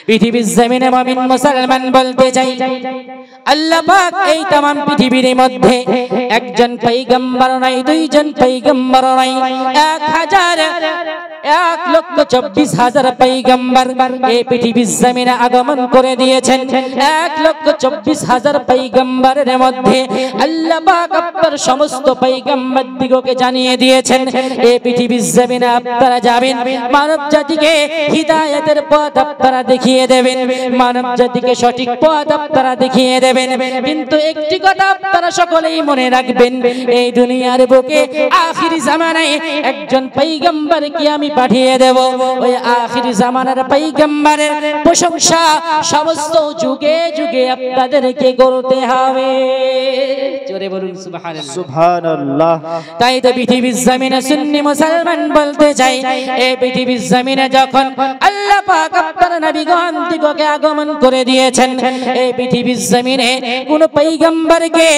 পৃথিবীর জমিনে মুমিন মুসলমান বলতে চাই আল্লাহ পাক এই तमाम পৃথিবীর মধ্যে একজন পয়গম্বর নাই, দুইজন পয়গম্বর নাই, 1,24,000 পয়গম্বর এই পৃথিবীর জমিনে আগমন করে দিয়েছেন। 1,24,000 পয়গম্বরের মধ্যে আল্লাহ পাক আপনার সমস্ত পয়গম্বর দিগকে জানিয়ে দিয়েছেন এই পৃথিবীর জমিনে আপনারা যাবেন, মানব জাতিকে হিদায়াতের পথ আপনারা দেখিয়ে দেবেন, মানব জাতিকে সঠিক পথ আপনারা দেখিয়ে দেবেন। কিন্তু একটি কথা আপনারা সকলেই মনে রাখবেন, এই দুনিয়ার বুকে আখিরি জামানায় একজন পয়গম্বরকে আমি পাঠিয়ে দেব। ওই আখিরি জামানার পয়গম্বরের প্রশংসা সমস্ত যুগে যুগে আপনাদেরকে করতে হবে। জোরে বলুন সুবহানাল্লাহ সুবহানাল্লাহ। তাই তো পৃথিবীর জমিনে সুন্নি মুসলমান বলতে চাই, এই পৃথিবীর জমিনে যখন আল্লাহ পাক আপনার নবীগণ দিগকে আগমন করে দিয়েছেন, এই পৃথিবীর জমিনে কোন পয়গম্বরকে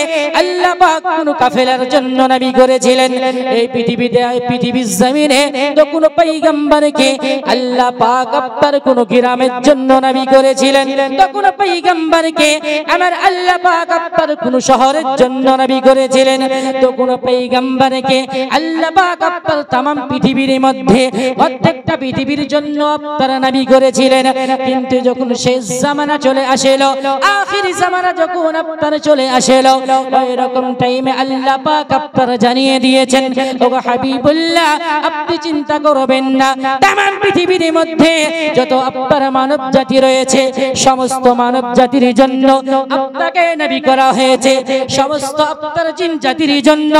আল্লাহ পাক কোন কাফেলার জন্য নবী করেছিলেন? এই পৃথিবীর জমিনে তো কোন পয়গম্বরকে আল্লাহ পাক আপনার কোন গ্রামের জন্য নবী করেছিলেন? তো কোন পয়গম্বরকে আমার আল্লাহ পাক আপনার কোন শহরের জন্য নবী করেছিলেন? তো কোন পয়গম্বরকে আল্লাহ পাক আপনার तमाम পৃথিবীর মধ্যে প্রত্যেকটা পৃথিবীর জন্য আপনারা নবী করেছিলেন। কিন্তু যখন শেষ জামানা চলে আসলো, আখিরি জামানা যখন আপনারা চলে আসলো, ওই রকম টাইমে আল্লাহ পাক আপনারা জানিয়ে দিয়েছেন, ওগো হাবিবুল্লাহ আপনি চিন্তা করবেন না, तमाम পৃথিবীর মধ্যে যত আপনার মানব জাতি রয়েছে সমস্ত মানব জাতির জন্য আপনাকে নবী করা হয়েছে, সমস্ত আপনার জিন জাতির জন্য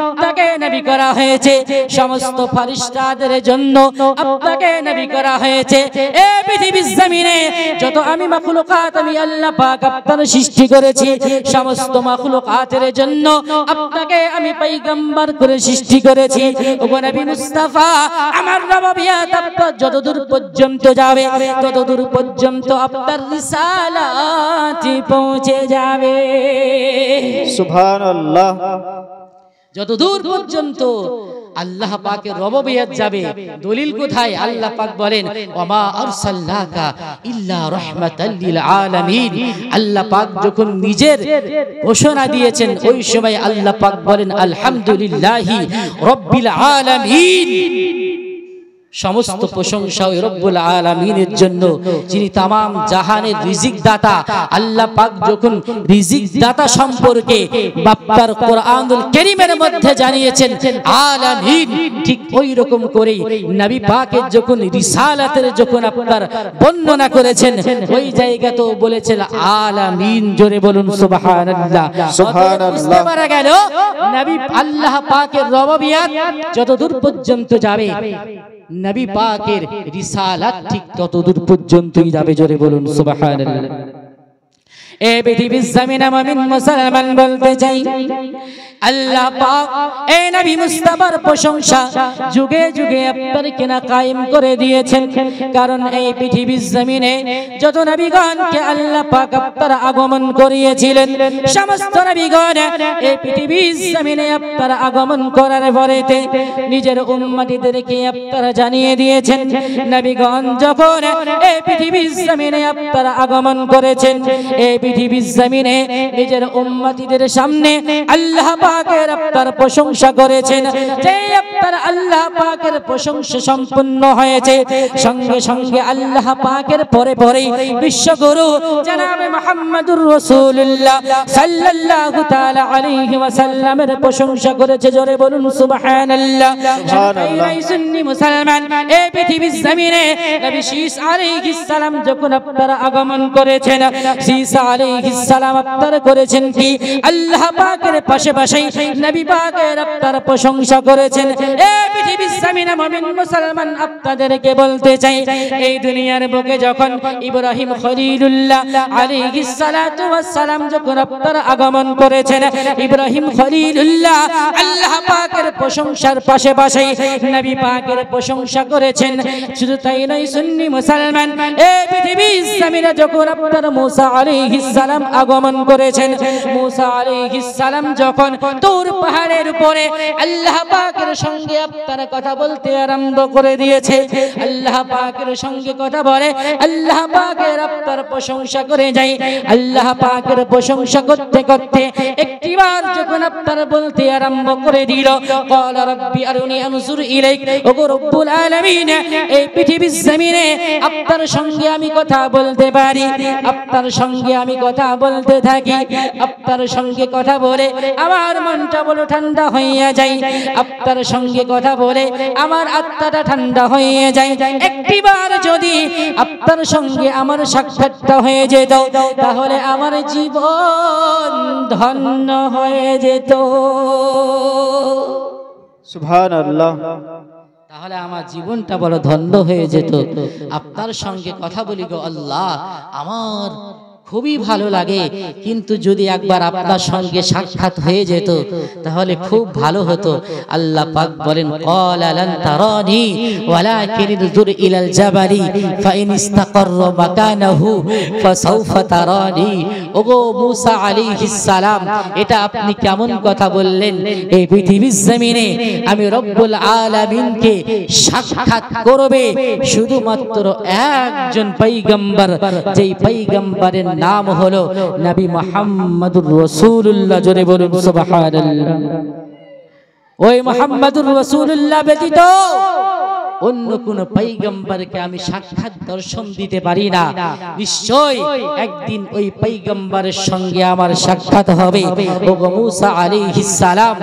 আপনাকে নবী করা হয়েছে, সমস্ত ফেরেশতাদের জন্য আপনাকে নবী করা হয়েছে। এই পৃথিবীর জমিনে যত আমি মাখলুকাত আমি আল্লাহ পাক আপনার সৃষ্টি করেছি, সমস্ত মাখলুকাতের জন্য আপনাকে আমি পয়গম্বর করে সৃষ্টি করেছি। ওগো নবী মুস্তাফা আমার নববিয়ত আপনার যতদূর পর্যন্ত যাবে ততদূর পর্যন্ত আপনার রিসালাত পৌঁছে যাবে। সুবহানাল্লাহ। যতদূর পর্যন্ত আল্লাহ পাকের রববিয়ত যাবে, দলিল কোথায়? আল্লাহ পাক বলেন ওয়ামা আরসালনাকা ইল্লা রাহমাতাল লিল আলামিন। আল্লাহ পাক যখন নিজের ঘোষণা দিয়েছেন ওই সময় আল্লাহ পাক বলেন আলহামদুলিল্লাহি রাব্বিল আলামিন। সমস্ত প্রশংসা ওই রব্বুল আলামিনের জন্য, যিনি तमाम জাহানের রিজিক দাতা। আল্লাহ পাক যখন রিজিক দাতা সম্পর্কে বাপ্পার কোরআনুল কারীমের মধ্যে জানিয়েছেন আলামিন, ঠিক ওই রকম করেই নবী পাকের যখন রিসালাতের যখন আপনার বর্ণনা করেছেন ওই জায়গাতেও বলেছেন আলামিন। জোরে বলুন সুবহানাল্লাহ সুবহানাল্লাহ। বুঝতে পারা গেল নবী আল্লাহ পাকের রববিয়ত যতদূর পর্যন্ত যাবে নবী পাকের রিসালাত ঠিক ততদূর পর্যন্তই যাবে। জোরে বলুন সুবহানাল্লাহ। এই পৃথিবীর জমিনে মুমিন মুসলমান বলতে চাই আল্লাহ পাক এই নবী মুস্তাফার প্রশংসা যুগে যুগে আপনার কেনা কায়েম করে দিয়েছেন। কারণ এই পৃথিবীর জমিনে যত নবীগণকে আল্লাহ পাক আপনারা আগমন করিয়েছিলেন, সমস্ত নবীগণ এই পৃথিবীর জমিনে আপনারা আগমন করার পরেতে নিজের উম্মতিদেরকে আপনারা জানিয়ে দিয়েছেন, নবীগণ যখন এই পৃথিবীর জমিনে আপনারা আগমন করেছেন, এই পৃথিবীর জমিনে নিজের উম্মতিদের সামনে আল্লাহ পাকের আপনার প্রশংসা করেছেন। যে আপনার আল্লাহ পাকের প্রশংসা সম্পূর্ণ হয়েছে, সঙ্গে সঙ্গে আল্লাহ পাকের পরে পরে বিশ্বগুরু জনাবে মুহাম্মদুর রাসূলুল্লাহ সাল্লাল্লাহু তাআলা আলাইহি ওয়াসাল্লামের প্রশংসা করেছে। জোরে বলুন সুবহানাল্লাহ সুবহানাল্লাহ। সুন্নি মুসলমান এই পৃথিবীর জমিনে নবী শীস আলাইহিস সালাম যখন আপনারা আগমন করেছেন, শীস আলাইহিস সালাম আপনারা করেছেন কি আল্লাহ পাকের পাশে পাশে নবী পাকের আপনারা প্রশংসা করেছেন। এই পৃথিবীর জমিনে মুমিন মুসলমান আপনাদেরকে বলতে চাই, এই দুনিয়ার বুকে যখন ইব্রাহিম খলিলুল্লাহ আলাইহিস সালাতু ওয়াস সালাম যখন আপনারা আগমন করেছেন, ইব্রাহিম খলিলুল্লাহ আল্লাহ পাকের প্রশংসার পাশে পাশে নবী পাকের প্রশংসা করেছেন। শুধু তাই নয়, সুন্নি মুসলমান এই পৃথিবীর জমিনে যখন আপনার মুসা আলাইহিস সালাম আগমন করেছেন, মুসা আলাইহিস সালাম যখন তুর পাহাড়ের উপরে আল্লাহ পাকের সঙ্গে আপনার কথা বলতে আরম্ভ করে দিয়েছে, আল্লাহ পাকের সঙ্গে কথা বলে, আল্লাহ পাকের আপনার প্রশংসা করে যায়। আল্লাহ পাকের প্রশংসা করতে করতে একটিবার যখন আপনার বলতে আরম্ভ করে দিল, ক্বালা রাব্বি আরুনি আনজুর ইলাইক, ওগো রব্বুল আলামিন, এই পৃথিবীর জমিনে আপনার সঙ্গে আমি কথা বলতে পারি, আপনার সঙ্গে আমি কথা বলতে থাকি, আপনার সঙ্গে কথা বলে আমার মনটা বড় ঠান্ডা হয়ে যায়, আপনার সঙ্গে কথা বলে আমার আত্মাটা ঠান্ডা হয়ে যায়। একটিবার যদি আপনার সঙ্গে আমার সাক্ষাৎটা হয়ে যেত, তাহলে আমার জীবন ধন্য হয়ে যেত। সুবহানাল্লাহ। তাহলে আমার জীবনটা বড় ধন্য হয়ে যেত। আপনার সঙ্গে কথা বলি গো আল্লাহ, আমার খুবই ভালো লাগে, কিন্তু যদি একবার আপনার সঙ্গে সাক্ষাৎ হয়ে যেত তাহলে খুব ভালো হতো। আল্লাহ পাক বলেন, ক্বালা লান তারানি ওয়ালাকিন ইনজুর ইলাল জাবালি ফাইন ইসতাকাররা মাকানাহু ফাসাউফা তারানি। ওগো মুসা আলাইহিস সালাম, এটা আপনি কেমন কথা বললেন? এই পৃথিবীর জমিনে আমি রব্বুল আলামিনকে সাক্ষাৎ করবে শুধুমাত্র একজন পয়গম্বর, যেই পয়গম্বরের নাম হলো নবী মুহাম্মদুর রাসূলুল্লাহ। জোরে বলুন সুবহানাল্লাহ। ওই মুহাম্মদুর রাসূলুল্লাহ ব্যতীত অন্য কোন পয়গম্বরকে আমি সাক্ষাৎ দর্শন দিতে পারি না। নিশ্চয় একদিন ওই পয়গম্বরের সঙ্গে আমার সাক্ষাৎ হবে। ওগো মুসা আলাইহিস সালাম,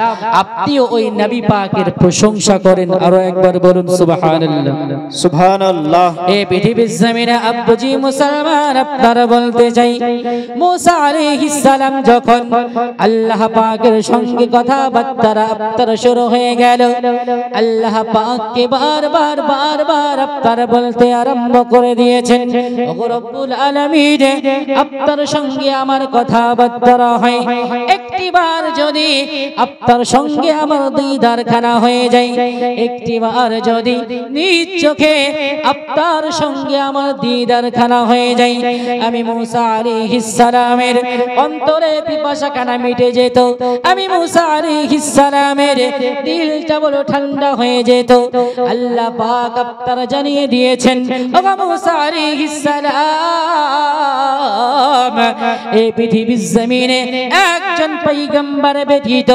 আপনিও ওই নবী পাকের প্রশংসা করেন। আরো একবার বলুন সুবহানাল্লাহ। সুবহানাল্লাহ। এই পৃথিবীর জমিনে আব্বুজি মুসলমান, আপনারা বলতে চাই, মুসা আলাইহিস সালাম যখন আল্লাহ পাকের সঙ্গে কথাবার্তা আপনার শুরু হয়ে গেল, আল্লাহ পাককে বারবার আপনারা বলতে আরম্ভ করে দিয়েছেন, ওগো রব্বুল আলামিন, আপনার সঙ্গে আমার কথাবার্তা হয়, একটিবার যদি আপনার সঙ্গে আমার দিদার খানা হয়ে যায়, একটিবার যদি নিজ চোখে আপনার সঙ্গে আমার দিদার খানা হয়ে যায়, আমি মুসা আলাইহিস সালামের অন্তরে পিপাসা খানা মিটে যেত, আমি মুসা আলাইহিস সালামের দিলটা বড় ঠান্ডা হয়ে যেত। আল্লাহ পাক আপনারা জানিয়ে দিয়েছেন, ওগো মুসা আলাইহিস সালাম, এই পৃথিবীর জমিনে একজন পয়গম্বর ব্যতীত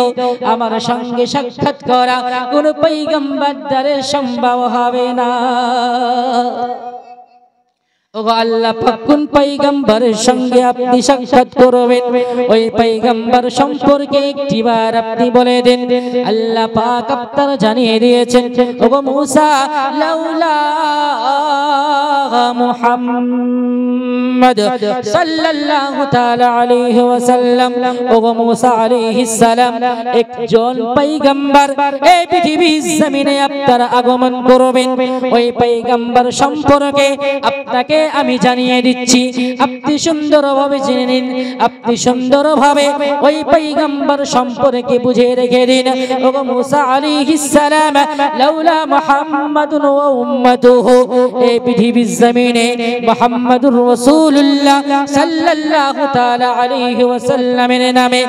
আমার সঙ্গে সাক্ষাৎ করা কোন পয়গম্বর দ্বারা সম্ভব হবে না। ওগো আল্লাহ পাক কোন পয়গম্বরের সঙ্গে আপনি সাক্ষাৎ করবেন, ওই পয়গম্বর সম্পর্কে একটিবার আপনি বলে দেন। আল্লাহ পাক আপনারা জানিয়ে দিয়েছেন, ওগো মুসা, লাউলা মুহাম্মদ সাল্লাল্লাহু তাআলা আলাইহি ওয়াসাল্লাম, ওগো মুসা আলাইহিস সালাম একজন পয়গম্বর এই পৃথিবীর জমিনে আপনারা আগমন করবেন, ওই পয়গম্বর সম্পর্কে আপনাকে আমি জানিয়ে দিচ্ছি, আপনি সুন্দরভাবে জেনে নিন, আপনি সুন্দরভাবে ওই পয়গম্বর সম্পর্কে বুঝে রেখে দিন। ওগো মুসা আলাইহিস সালাম, লাউলা মুহাম্মাদুন ওয়া উম্মাতুহু, এই পৃথিবীর জমিনে মুহাম্মাদুর রাসূলুল্লাহ সাল্লাল্লাহু তাআলা আলাইহি ওয়াসাল্লামের নামে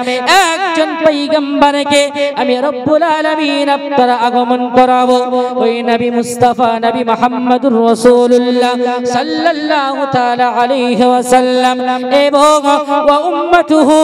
একজন পয়গম্বরকে আমি রব্বুল আলামিন আপনারা আগমন করাবো। ওই নবী মুস্তাফা নবী মুহাম্মাদুর রাসূলুল্লাহ সাল্লাল্লাহু তাআলা আলাইহি ওয়াসাল্লাম এবং ওয়া উম্মাতুহু,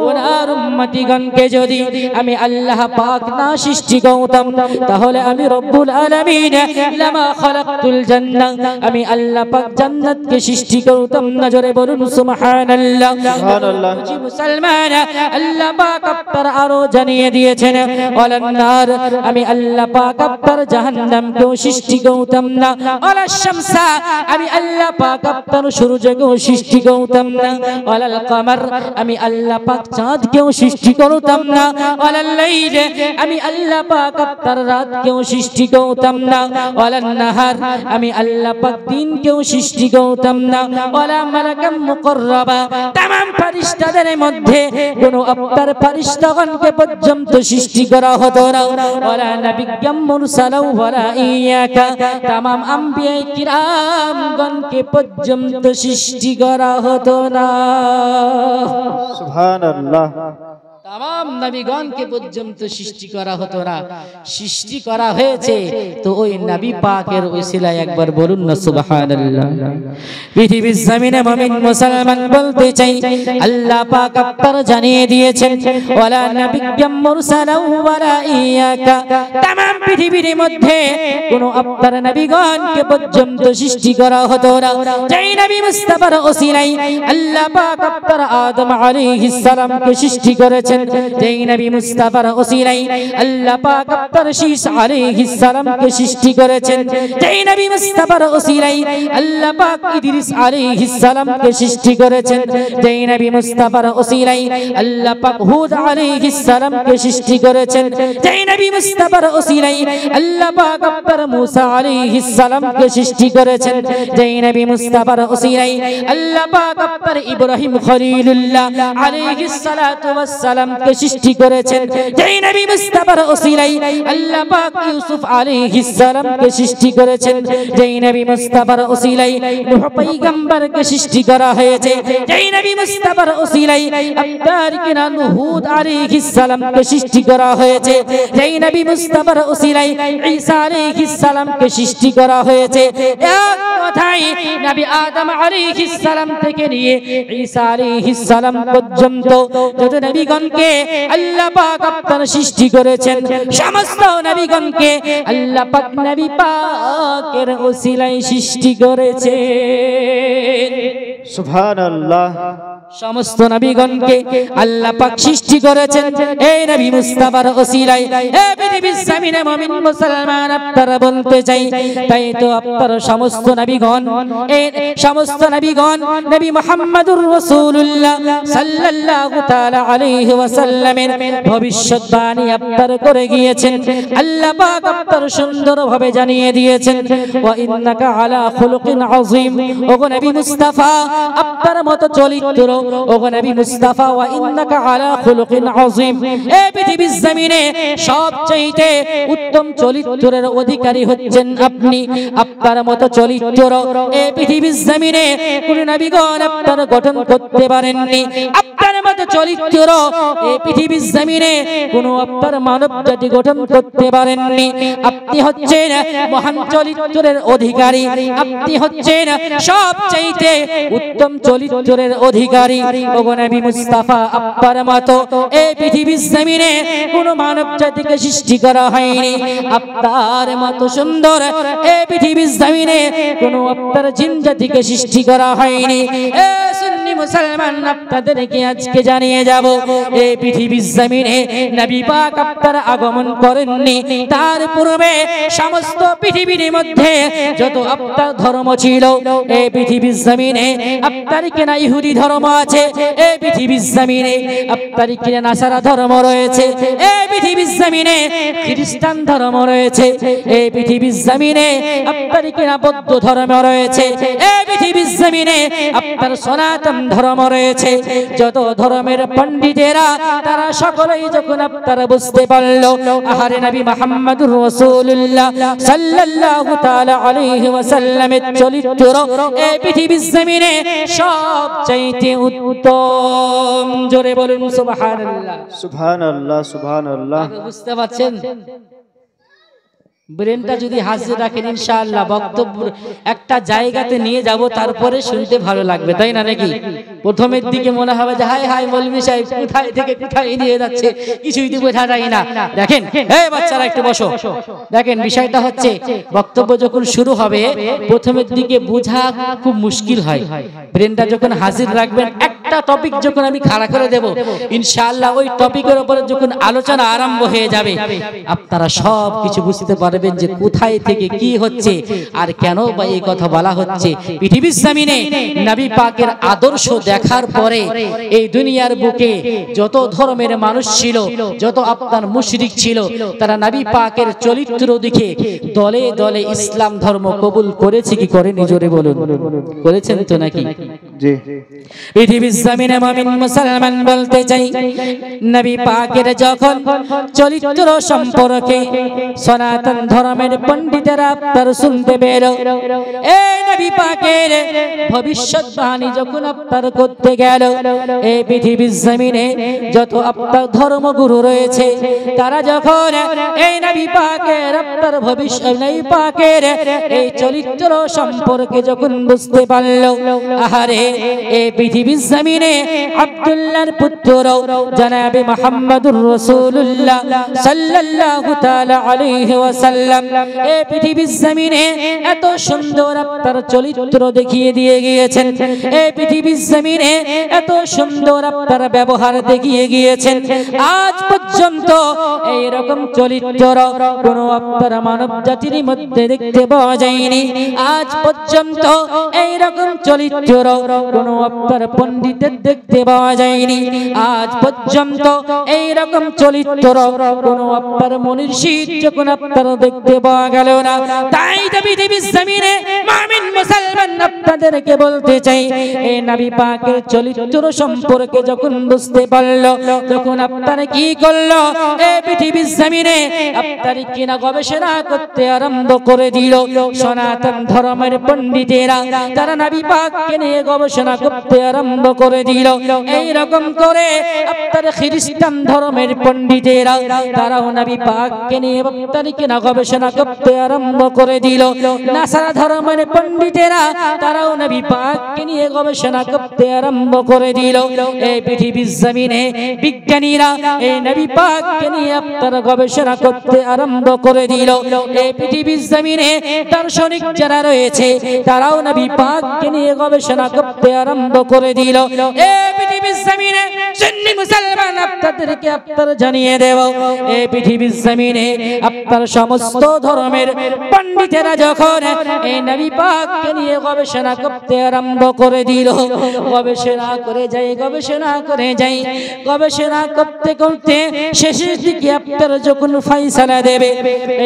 ওনার উম্মতিগণকে যদি আমি আল্লাহ পাক না সৃষ্টি করতাম, তাহলে আমি রব্বুল আলামিন লামা খালাকতুল জান্নাহ, আমি আল্লাহ পাক জান্নাতকে সৃষ্টি করতাম না। জোরে বলুন সুবহানাল্লাহ। সুবহানাল্লাহ। মুসলমান, আল্লাহ পাক আপনার আরো জানিয়ে দিয়েছেন, ওয়ালান নার, আমি আল্লাহ পাক আপনার জাহান্নামকেও সৃষ্টি করতাম না। ওয়ালাশ শামসা, আমি আল্লাহ পাক আপনার সূর্যকেও সৃষ্টি করতাম না। ওয়ালাল কমার, আমি আল্লাহ পাক চাঁদকেও সৃষ্টি করতাম না। ওয়ালাল লাইল, আমি আল্লাহ পাক আপনার রাতকেও সৃষ্টি করতাম না। ওয়ালান নাহার, আমি আল্লাহ পাক দিনকেও সৃষ্টি করতাম না। ওয়ালা মালাকাম মুকাররাবা, तमाम ফেরেশতাদের মধ্যে কোন আপনার ফেরেশতাগণকে পর্যন্ত সৃষ্টি করা হতো না। ওয়ালা নাবিয়্যাম মুরসালাও ওয়ালা ইয়াকা, तमाम আম্বিয়া কিরামগণকে পর্যন্ত সৃষ্টি করা হতো না। সুবহানাল্লাহ। तमाम নবীগণকে পর্যন্ত সৃষ্টি করা হতো না, সৃষ্টি করা হয়েছে তো ওই নবী পাকের ওসিলায়। একবার বলুন না সুবহানাল্লাহ। পৃথিবীর জমিনে মুমিন মুসলমান বলতে চাই আল্লাহ পাক আপনার জানিয়ে দিয়েছেন ওয়ালা নাবিয়্যাম মুরসালাও ওয়ালা ইয়াকা। तमाम পৃথিবীর মধ্যে কোন আপনার নবীগণকে পর্যন্ত সৃষ্টি করা হতো না, যেই নবী মুস্তাফার ওসিলায় আল্লাহ পাক আপনার আদম আলাইহিস সালামকে সৃষ্টি করেছেন, যেই নবী মুস্তাফার ওসিলায় আল্লাহ পাক আপনার শীস আলাইহিস সালামকে সৃষ্টি করেছেন, যেই নবী মুস্তাফার ওসিলায় আল্লাহ পাক ইদ্রিস আলাইহিস সালামকে সৃষ্টি করেছেন, যেই নবী মুস্তাফার ওসিলায় আল্লাহ পাক হুদ আলাইহিস সালামকে সৃষ্টি করেছেন, যেই নবী মুস্তাফার ওসিলায় আল্লাহ পাক আপনার মুসা আলাইহিস সালামকে সৃষ্টি করেছেন, যেই নবী মুস্তাফার ওসিলায় আল্লাহ পাক আপনার ইব্রাহিম খলিলুল্লাহ আলাইহিস সালাতু ওয়াস সালামকে সৃষ্টি করেছেন, যেই নবী মুস্তাফার ওসিলায় আল্লাহ পাক ইউসুফ আলাইহিস সালামকে সৃষ্টি করেছেন, যেই নবী মুস্তাফার ওসিলায় নূহ পয়গম্বরকে সৃষ্টি করা হয়েছে, যেই নবী মুস্তাফার ওসিলায় আপনার কিনা হুদ আলাইহিস সালামকে সৃষ্টি করা হয়েছে, যেই নবী মুস্তাফার ওসিলায় ঈসা আলাইহিস সালামকে সৃষ্টি করা হয়েছে। এক কথায় নবী আদম আলাইহিস সালাম থেকে নিয়ে ঈসা আলাইহিস সালাম পর্যন্ত যত নবীগণকে আল্লাহ পাক আপনার সৃষ্টি করেছেন, সমস্ত নবীগণকে আল্লাহ পাক নবী পাকের ওসিলায় সৃষ্টি করেছেন। সুবহানাল্লাহ। সমস্ত নবীগণকে আল্লাহ পাক সৃষ্টি করেছেন এই নবী মুস্তাফার ওসিলায়। এই পৃথিবীর জমিনে মুমিন মুসলমান আপনারা বলতে চাই, তাই তো আপনারা সমস্ত নবীগণ, এই সমস্ত নবীগণ নবী মুহাম্মদুর রাসূলুল্লাহ সাল্লাল্লাহু তাআলা আলাইহি ওয়াসাল্লামের ভবিষ্যৎবাণী আপনারা করে গিয়েছেন। আল্লাহ পাক আপনারা সুন্দরভাবে জানিয়ে দিয়েছেন ওয়া ইন্নাকা আলা খুলুকিন আযীম। ওগো নবী মুস্তাফা আপনার মতো চরিত্র, ওগো নবী মুস্তাফা ওয়া ইন্নাকা আলা খুলুকিন আযীম। এই পৃথিবীর জমিনে সবচেয়ে উত্তম চরিত্রের অধিকারী হচ্ছেন আপনি। আপনার মতো চরিত্র এই পৃথিবীর জমিনে কোন নবীগণ আপনার গঠন করতে পারেননি। আপনার মতো চরিত্র এই পৃথিবীর জমিনে কোন আপনার মানব জাতি গঠন করতে পারেননি। আপনি হচ্ছেন মহান চরিত্রের অধিকারী, আপনি হচ্ছেন সবচেয়ে উত্তম চরিত্রের অধিকারী। ওগো নবী মুস্তাফা আপনার মতো এই পৃথিবীর জমিনে কোন মানব জাতিকে সৃষ্টি করা হয়নি। আপনার মতো সুন্দর এই পৃথিবীর জমিনে কোন আপনার জিন জাতিকে সৃষ্টি করা হয়নি। এ সুন্নি মুসলমান আপনাদেরকে আজকে জানিয়ে যাব, এই পৃথিবীর জমিনে নবী পাক আপনার আগমন করেননি। তার পূর্বে সমস্ত পৃথিবীর মধ্যে যত আপনার ধর্ম ছিল এই পৃথিবীর জমিনে আপনার কিনা ইহুদি ধর্ম আছে, এই পৃথিবীর জমিনে আপনার কিনা নাসারা ধর্ম রয়েছে, এই পৃথিবীর জমিনে খ্রিস্টান ধর্ম রয়েছে, এই পৃথিবীর জমিনে আপনার কিনা বৌদ্ধ ধর্ম রয়েছে, এই পৃথিবীর জমিনে আপনার সনাতন ধর্ম রয়েছে। যত ধর্মের পণ্ডিতেরা তারা সকলেই যখন আপনারা বুঝতে পারলো আহারে নবী মুহাম্মদুর রাসূলুল্লাহ সাল্লাল্লাহু তাআলা আলাইহি ওয়াসাল্লামের চরিত্র এই পৃথিবীর জমিনে সবচেয়ে উত্তম, জোরে বলুন সুবহানাল্লাহ। সুবহানাল্লাহ। সুবহানাল্লাহ। বুঝতে পারছেন? ব্রেনটা যদি হাজির রাখেন ইনশাআল্লাহ বক্তব্য একটা জায়গাতে নিয়ে যাব, তারপরে শুনতে ভালো লাগবে, তাই না নাকি? প্রথমের দিকে মনে হবে যে হাই হাই মৌলভী সাহেব কোথায় থেকে কোথায় নিয়ে যাচ্ছে, কিছুই তো বোঝা যায় না। দেখেন এই বাচ্চারা একটু বসো, দেখেন বিষয়টা হচ্ছে বক্তব্য যখন শুরু হবে প্রথমের দিকে বোঝা খুব মুশকিল হয়। ব্রেনটা যখন হাজির রাখবেন, একটা টপিক যখন আমি খাড়া করে দেব ইনশাআল্লাহ ওই টপিকের উপরে যখন আলোচনা আরম্ভ হয়ে যাবে আপনারা সব কিছু বুঝতে পারবেন যে কোথায় থেকে কি হচ্ছে আর কেন বা এই কথা বলা হচ্ছে। পৃথিবীর জমিনে নবী পাকের আদর্শ দেখার পরে এই দুনিয়ার বুকে যত ধর্মের মানুষ ছিল, যত আপনার মুশরিক ছিল, তারা নবী পাকের চরিত্র দেখে দলে দলে ইসলাম ধর্ম কবুল করেছে কি করেনি, জোরে বলুন। করেছেন তো নাকি? জি পৃথিবীর জমিনে মুমিন মুসলমান বলতে চাই নবী পাকের যখন চরিত্র সম্পর্কে সনাতন ধর্মের পণ্ডিতেরা আপনার শুনতে পেল, এই নবী পাকের ভবিষ্যৎবাণী যখন আপনার করতে গেল, এই পৃথিবীর জমিনে যত আপনার ধর্মগুরু রয়েছে তারা যখন এই নবী পাকের আপনার ভবিষ্যৎ নবী পাকের এই চরিত্র সম্পর্কে যখন বুঝতে পারল, আহারে এই পৃথিবীর জমিনে আব্দুল্লাহর পুত্র জনাবে মুহাম্মদুর রাসূলুল্লাহ সাল্লাল্লাহু তাআলা আলাইহি ওয়াসাল্লাম এই পৃথিবীর জমিনে এত সুন্দর আপনার চরিত্র দেখিয়ে দিয়ে গিয়েছেন, এই পৃথিবীর জমিনে এত সুন্দর আপনার ব্যবহার দেখিয়ে গিয়েছেন। আজ পর্যন্ত এই রকম চরিত্র কোনো আপনার মানব জাতির মধ্যে দেখতে পাওয়া যায়নি। আজ পর্যন্ত এই রকম চরিত্র কোনো আপনার পণ্ডিতের দেখতে পাওয়া যায়নি। আজ পর্যন্ত এই রকম চরিত্র কোনো আপনার মনীষীর যখন আপনার দেখতে পাওয়া গেল না। তাই তো পৃথিবীর জমিনে মুমিন মুসলমান আপনাদেরকে বলতে চাই, এই নবী পাকের চরিত্র সম্পর্কে যখন বুঝতে পারলো, তখন আপনারা কি করলো, এই পৃথিবীর জমিনে আপনারা কিনা গবেষণা করতে আরম্ভ করে দিল। সনাতন ধর্মের পণ্ডিতেরা তারা নবী পাককে নিয়ে গবেষণা করতে আরম্ভ করে দিল। এই রকম করে আপনার খ্রিস্টান ধর্মের পণ্ডিতেরা তারাও নবী পাককে নিয়ে আপনারা কিনা গবেষণা করতে আরম্ভ করে দিল। নাসারা ধর্মের পণ্ডিতেরা তারাও নবী পাককে নিয়ে গবেষণা করতে আরম্ভ করে দিল। এই পৃথিবীর জমিনে বিজ্ঞানীরা এই নবী পাককে নিয়ে আপনারা গবেষণা করতে আরম্ভ করে দিল। এই পৃথিবীর জমিনে দার্শনিক যারা রয়েছে তারাও নবী পাককে নিয়ে গবেষণা করতে আরম্ভ করে দিল। এই পৃথিবীর জমিনে সুন্নি মুসলমান আপনাদেরকে আপনারা জানিয়ে দেব, এই পৃথিবীর জমিনে আপনার সমস্ত ধর্মের পণ্ডিতেরা যখন এই নবী পাককে নিয়ে গবেষণা করতে আরম্ভ করে দিল, গবেষণা করে যাই গবেষণা করতে করতে শেষের দিকে আপনার যখন ফয়সালা দেবে,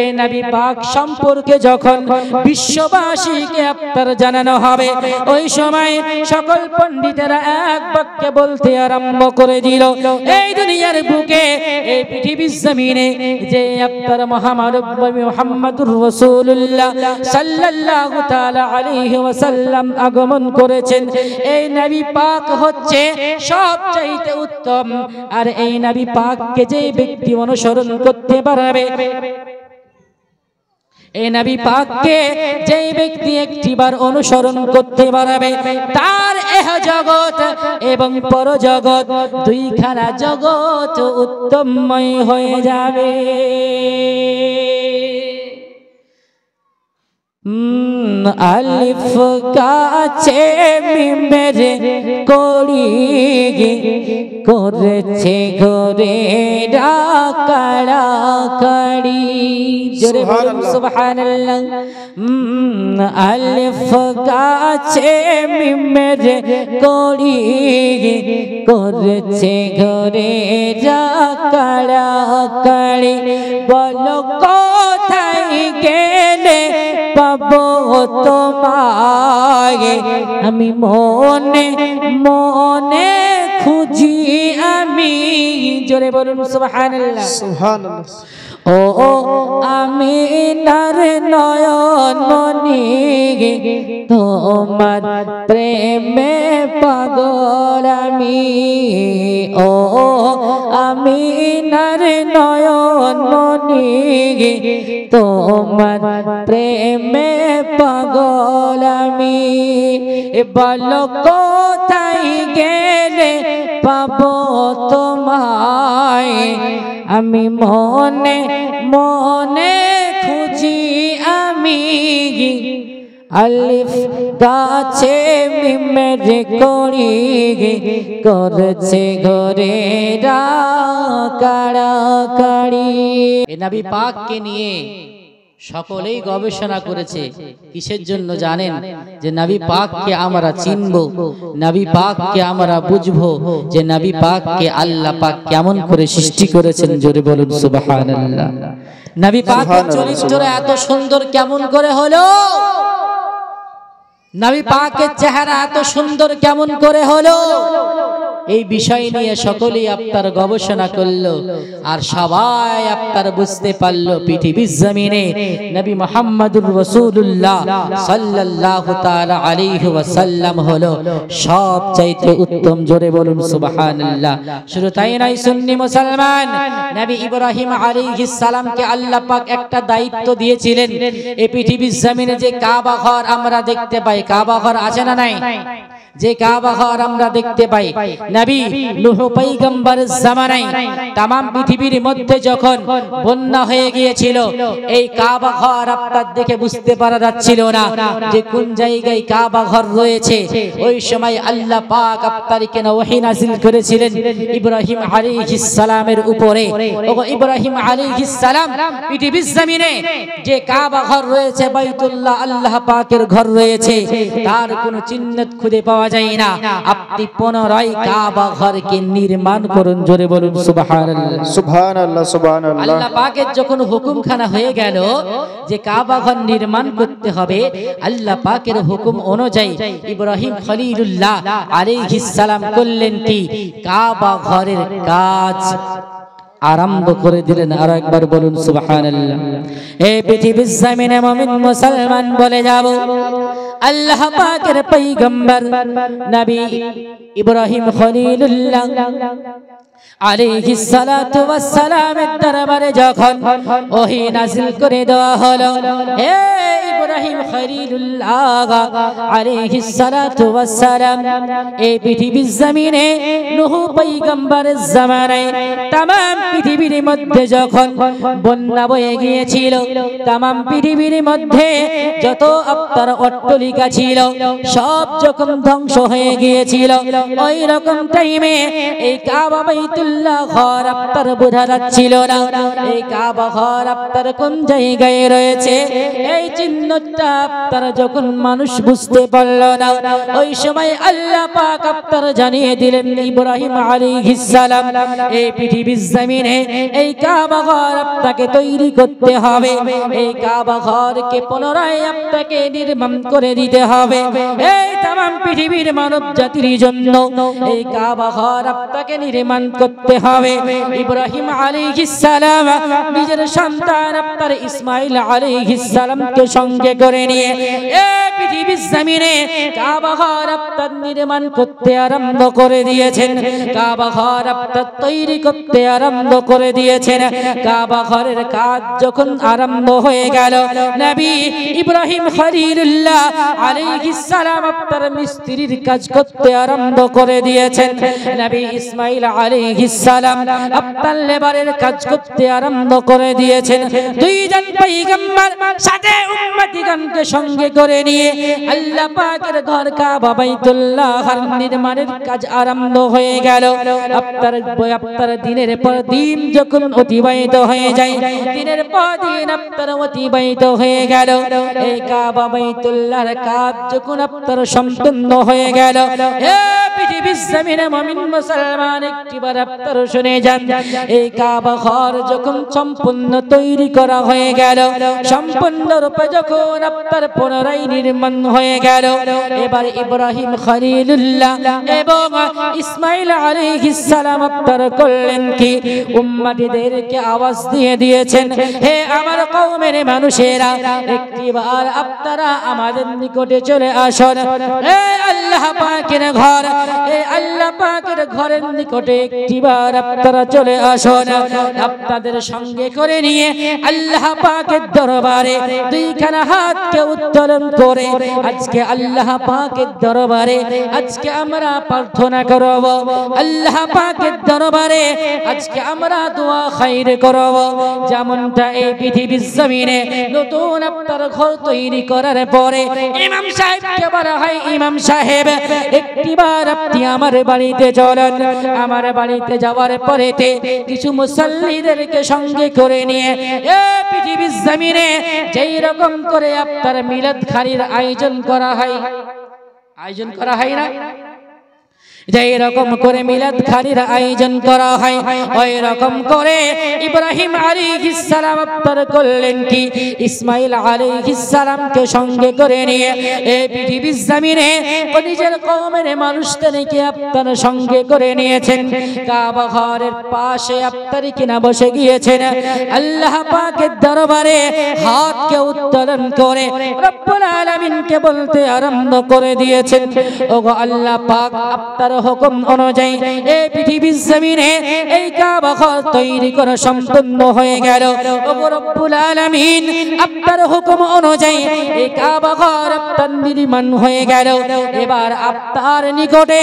এই নবী পাক সম্পর্কে যখন বিশ্ববাসীকে আপনার জানানো হবে, ওই সময় সকল পণ্ডিতেরা এক বাক্যে বলতে আরম্ভ করে দিল, এই দুনিয়ার বুকে এই পৃথিবীর জমিনে যে আপনার মুহাম্মদুর রাসূলুল্লাহ সাল্লাল্লাহু তাআলা আলাইহি ওয়াসাল্লাম আগমন করেছেন, এই নবী পাক হচ্ছে সবচাইতে উত্তম। আর এই নবী পাককে যে ব্যক্তি অনুসরণ করতে পারবে, এই নবী পাককে যে ব্যক্তি একটিবার অনুসরণ করতে পারবে, তার এহ জগৎ এবং পর জগৎ দুইখানা জগৎ উত্তমময় হয়ে যাবে। আলিফ কাছে মিমের কড়ি করেছে ঘরে ডাকাড়া কাড়ি, জোরে বলুন সুবহানাল্লাহ। আলিফ কাছে মিমের কড়ি করেছে ঘরে ডাকাড়া কাড়ি, বলো কোথায় গেলে পাবো তোমায়, আমি মনে মনে খুঁজি আমি, জোরে বলুন সুবহানাল্লাহ সুবহানাল্লাহ। ও আমি নার নয়ন মনি তোমার প্রেমে পাগল আমি, ও আমি নার নয়ন মনি তোমার প্রেমে পাগল আমি, বলো কোথায় গেলে পাবো তোমায়, আমি মনে মনে খুঁজি আমি। আলিফ গাছে মিমের কড়ি করেছে ঘরে ডাকাড়া কাড়ি। এ নবী পাককে নিয়ে সকলেই গবেষণা করেছে, কিসের জন্য জানেন? যে নবী পাককে আমরা চিনব, নবী পাককে আমরা বুঝবো, যে নবী পাককে আল্লাহ পাক কেমন করে সৃষ্টি করেছেন, জোরে বলুন সুবহানাল্লাহ। নবী পাকের চরিত্র এত সুন্দর কেমন করে হলো? নবী পাকের চেহারা এত সুন্দর কেমন করে হলো, এই বিষয় নিয়ে সকলেই আপনার গবেষণা করলো, আর সবাই আপনার বুঝতে পারলো পৃথিবীর জমিনে নবী মুহাম্মদুর রাসূলুল্লাহ সাল্লাল্লাহু তাআলা আলাইহি ওয়াসাল্লাম হলো সবচাইতে উত্তম। জোরে বলুন সুবহানাল্লাহ। শুধু তাই নয়, সুন্নি মুসলমান, নবী ইব্রাহিম আলাইহিস সালামকে আল্লাহ পাক একটা দায়িত্ব দিয়েছিলেন। এই পৃথিবীর জমিনে যে কাবা ঘর আমরা দেখতে পাই, কাবা ঘর আছে না নাই? যে কাবা ঘর আমরা দেখতে পাই, নবী নূহ পয়গম্বরের জামানায় তাম পৃথিবীর মধ্যে যখন বন্যা হয়ে গিয়েছিল, এই কাবা ঘর আপনার দেখে বুঝতে পারা যাচ্ছিল না যে কোন জায়গায় কাবা ঘর রয়েছে। ওই সময় আল্লাহ পাক আপনাকে ওহী নাযিল করেছিলেন ইব্রাহিম আলাইহিস সালামের উপরে। ওগো ইব্রাহিম আলাইহিস সালাম, পৃথিবীর জমিনে যে কাবা ঘর রয়েছে, বাইতুল্লাহ আল্লাহ পাকের ঘর রয়েছে, তার কোনো চিহ্ন খুঁজে পাওয়া যায় না। আপনি পুনরায় কাবা ঘরকে নির্মাণ করুন। জোরে বলুন সুবহানাল্লাহ। সুবহানাল্লাহ সুবহানাল্লাহ। আল্লাহ পাকের যখন হুকুমখানা হয়ে গেল যে কাবা ঘর নির্মাণ করতে হবে, আল্লাহ পাকের হুকুম অনুযায়ী ইব্রাহিম খলিলুল্লাহ আলাইহিস সালাম করলেন কি, কাবা ঘরের কাজ আরম্ভ করে দিলেন। আর একবার বলুন সুবহানাল্লাহ। এই পৃথিবীর জমিনে মুমিন মুসলমান বলে যাব, আল্লাহ পাকের পয়গম্বর নবী ইব্রাহিম খলিলুল্লাহ আলাইহিস সালাতু ওয়াস সালামের দরবারে যখন ওহী নাযিল করে দেওয়া হলো, হে ইব্রাহিম খলিলুল্লাহ আলাইহিস সালাতু ওয়াস সালাম, এই পৃথিবীর জমিনে নূহ পয়গম্বরের জামানায় तमाम পৃথিবীর মধ্যে যখন বন্যা বয়ে গিয়েছিল, तमाम পৃথিবীর মধ্যে যত আপনার অট্টালিকা ছিল সব যখন ধ্বংস হয়ে গিয়েছিল, ওই রকম টাইমে এই কাবা বাইতুল্লাহ ঘর আপনার বোঝা যাচ্ছিল না। এই কাবা ঘর আপনার কোন জায়গায় রয়েছে, এই চিহ্নটা আপনার যখন মানুষ বুঝতে পারল না, ওই সময় আল্লাহ পাক আপনার জানিয়ে দিলেন ইব্রাহিম আলাইহিস সালাম, এই পৃথিবীর জমিনে এই কাবা ঘর আপনাকে তৈরি করতে হবে। এই কাবা ঘরকে পুনরায় আপনাকে নির্মাণ করে দিতে হবে। এই तमाम পৃথিবীর মানব জাতির জন্য এই কাবা ঘর আপনাকে নির্মাণ করতে হবে। ইব্রাহিম আলাইহিস সালাম নিজের সন্তান আপনার ইসমাইল আলাইহিস সালামকে সঙ্গে করে নিয়ে এই পৃথিবীর জমিনে কাবা ঘর আপনার নির্মাণ করতে আরম্ভ করে দিয়েছেন। কাবা ঘর আপনার তৈরি করতে আরম্ভ করে দিয়েছেন। কাবা ঘরের কাজ যখন আরম্ভ হয়ে গেল, নবী ইব্রাহিম খলিলুল্লাহ আলাইহিস সালাম আপনার মিস্ত্রির কাজ করতে আরম্ভ করে দিয়েছেন। নবী ইসমাইল আলাইহিস সালাম আপনার লেবারের কাজ করতে আরম্ভ করে দিয়েছেন। দুইজন পয়গম্বর সাথে উম্মতিগণকে সঙ্গে করে নিয়ে আল্লাহ পাকের ঘর কাবা বাইতুল্লাহ নির্মাণের কাজ আরম্ভ হয়ে গেল। আপনার দিনের পর দিন যখন অতিবাহিত হয়ে যায়, দিনের পর দিন আপনার অতিবাহিত হয়ে গেল, এই কাবা বাইতুল্লাহর কাজ যখন আপনার সম্পূর্ণ হয়ে গেল, পৃথিবীর জমিনে মুমিন মুসলমান একটিবার আপনার শুনে যান, এই কাবা ঘর যখন সম্পূর্ণ তৈরি করা হয়ে গেল, সম্পূর্ণ রূপে যখন আপনার পুনরায় নির্মাণ হয়ে গেল, এবার ইব্রাহিম খলিলুল্লাহ এবং ইসমাইল আলাইহিস সালাম আপনার করলেন কি, উম্মতিদেরকে আওয়াজ দিয়ে দিয়েছেন, হে আমার কওমের মানুষেরা, একটিবার আপনারা আমাদের নিকটে চলে আসুন। এই আল্লাহ পাকের ঘর, এই আল্লাহ পাকের ঘরের নিকটে একটিবার আপনারা চলে আসুন। আপনাদের সঙ্গে করে নিয়ে আল্লাহ পাকের দরবারে দুইখানা হাতকে উত্তোলন করে আজকে আল্লাহ পাকের দরবারে আজকে আমরা প্রার্থনা করব, আল্লাহ পাকের দরবারে আজকে আমরা দোয়া খাইর করব। যেমনটা এই পৃথিবীর জমিনে নতুন আপনার ঘর তৈরি করার পরে ইমাম সাহেবকে বলা হয়, ইমাম সাহেব একটিবার আপনি আমার বাড়িতে চলেন। আমার বাড়িতে যাওয়ার পরেতে কিছু মুসল্লিদেরকে সঙ্গে করে নিয়ে এই পৃথিবীর জমিনে যেই রকম করে আপনার মিলাদ খানির আয়োজন করা হয়, আয়োজন করা হয় না, যেই রকম করে মিলাদ খানির আয়োজন করা হয় ওই রকম করে ইব্রাহিম আলাইহিস সালাম আপনার করলেন কি ইসমাইল আলাইহিস সালামকে সঙ্গে করে নিয়ে এই পৃথিবীর জমিনে নিজের কওমের মানুষদেরকে আপনার সঙ্গে করে নিয়েছেন কাবা ঘরের পাশে আপনার কিনা বসে গিয়েছেন আল্লাহ পাকের দরবারে হাতকে উত্তোলন করে রব্বুল আলামিনকে বলতে আরম্ভ করে দিয়েছেন ওগো আল্লাহ পাক আপনার হুকুম অনুযায়ী এই পৃথিবীর জমিনে এই কাবা ঘর তৈরি করা সম্পূর্ণ হয়ে গেল ওগো রব্বুল আলামিন আপনার হুকুম অনুযায়ী এই কাবা ঘর আপনার নির্মাণ হয়ে গেল এবার আপনার নিকটে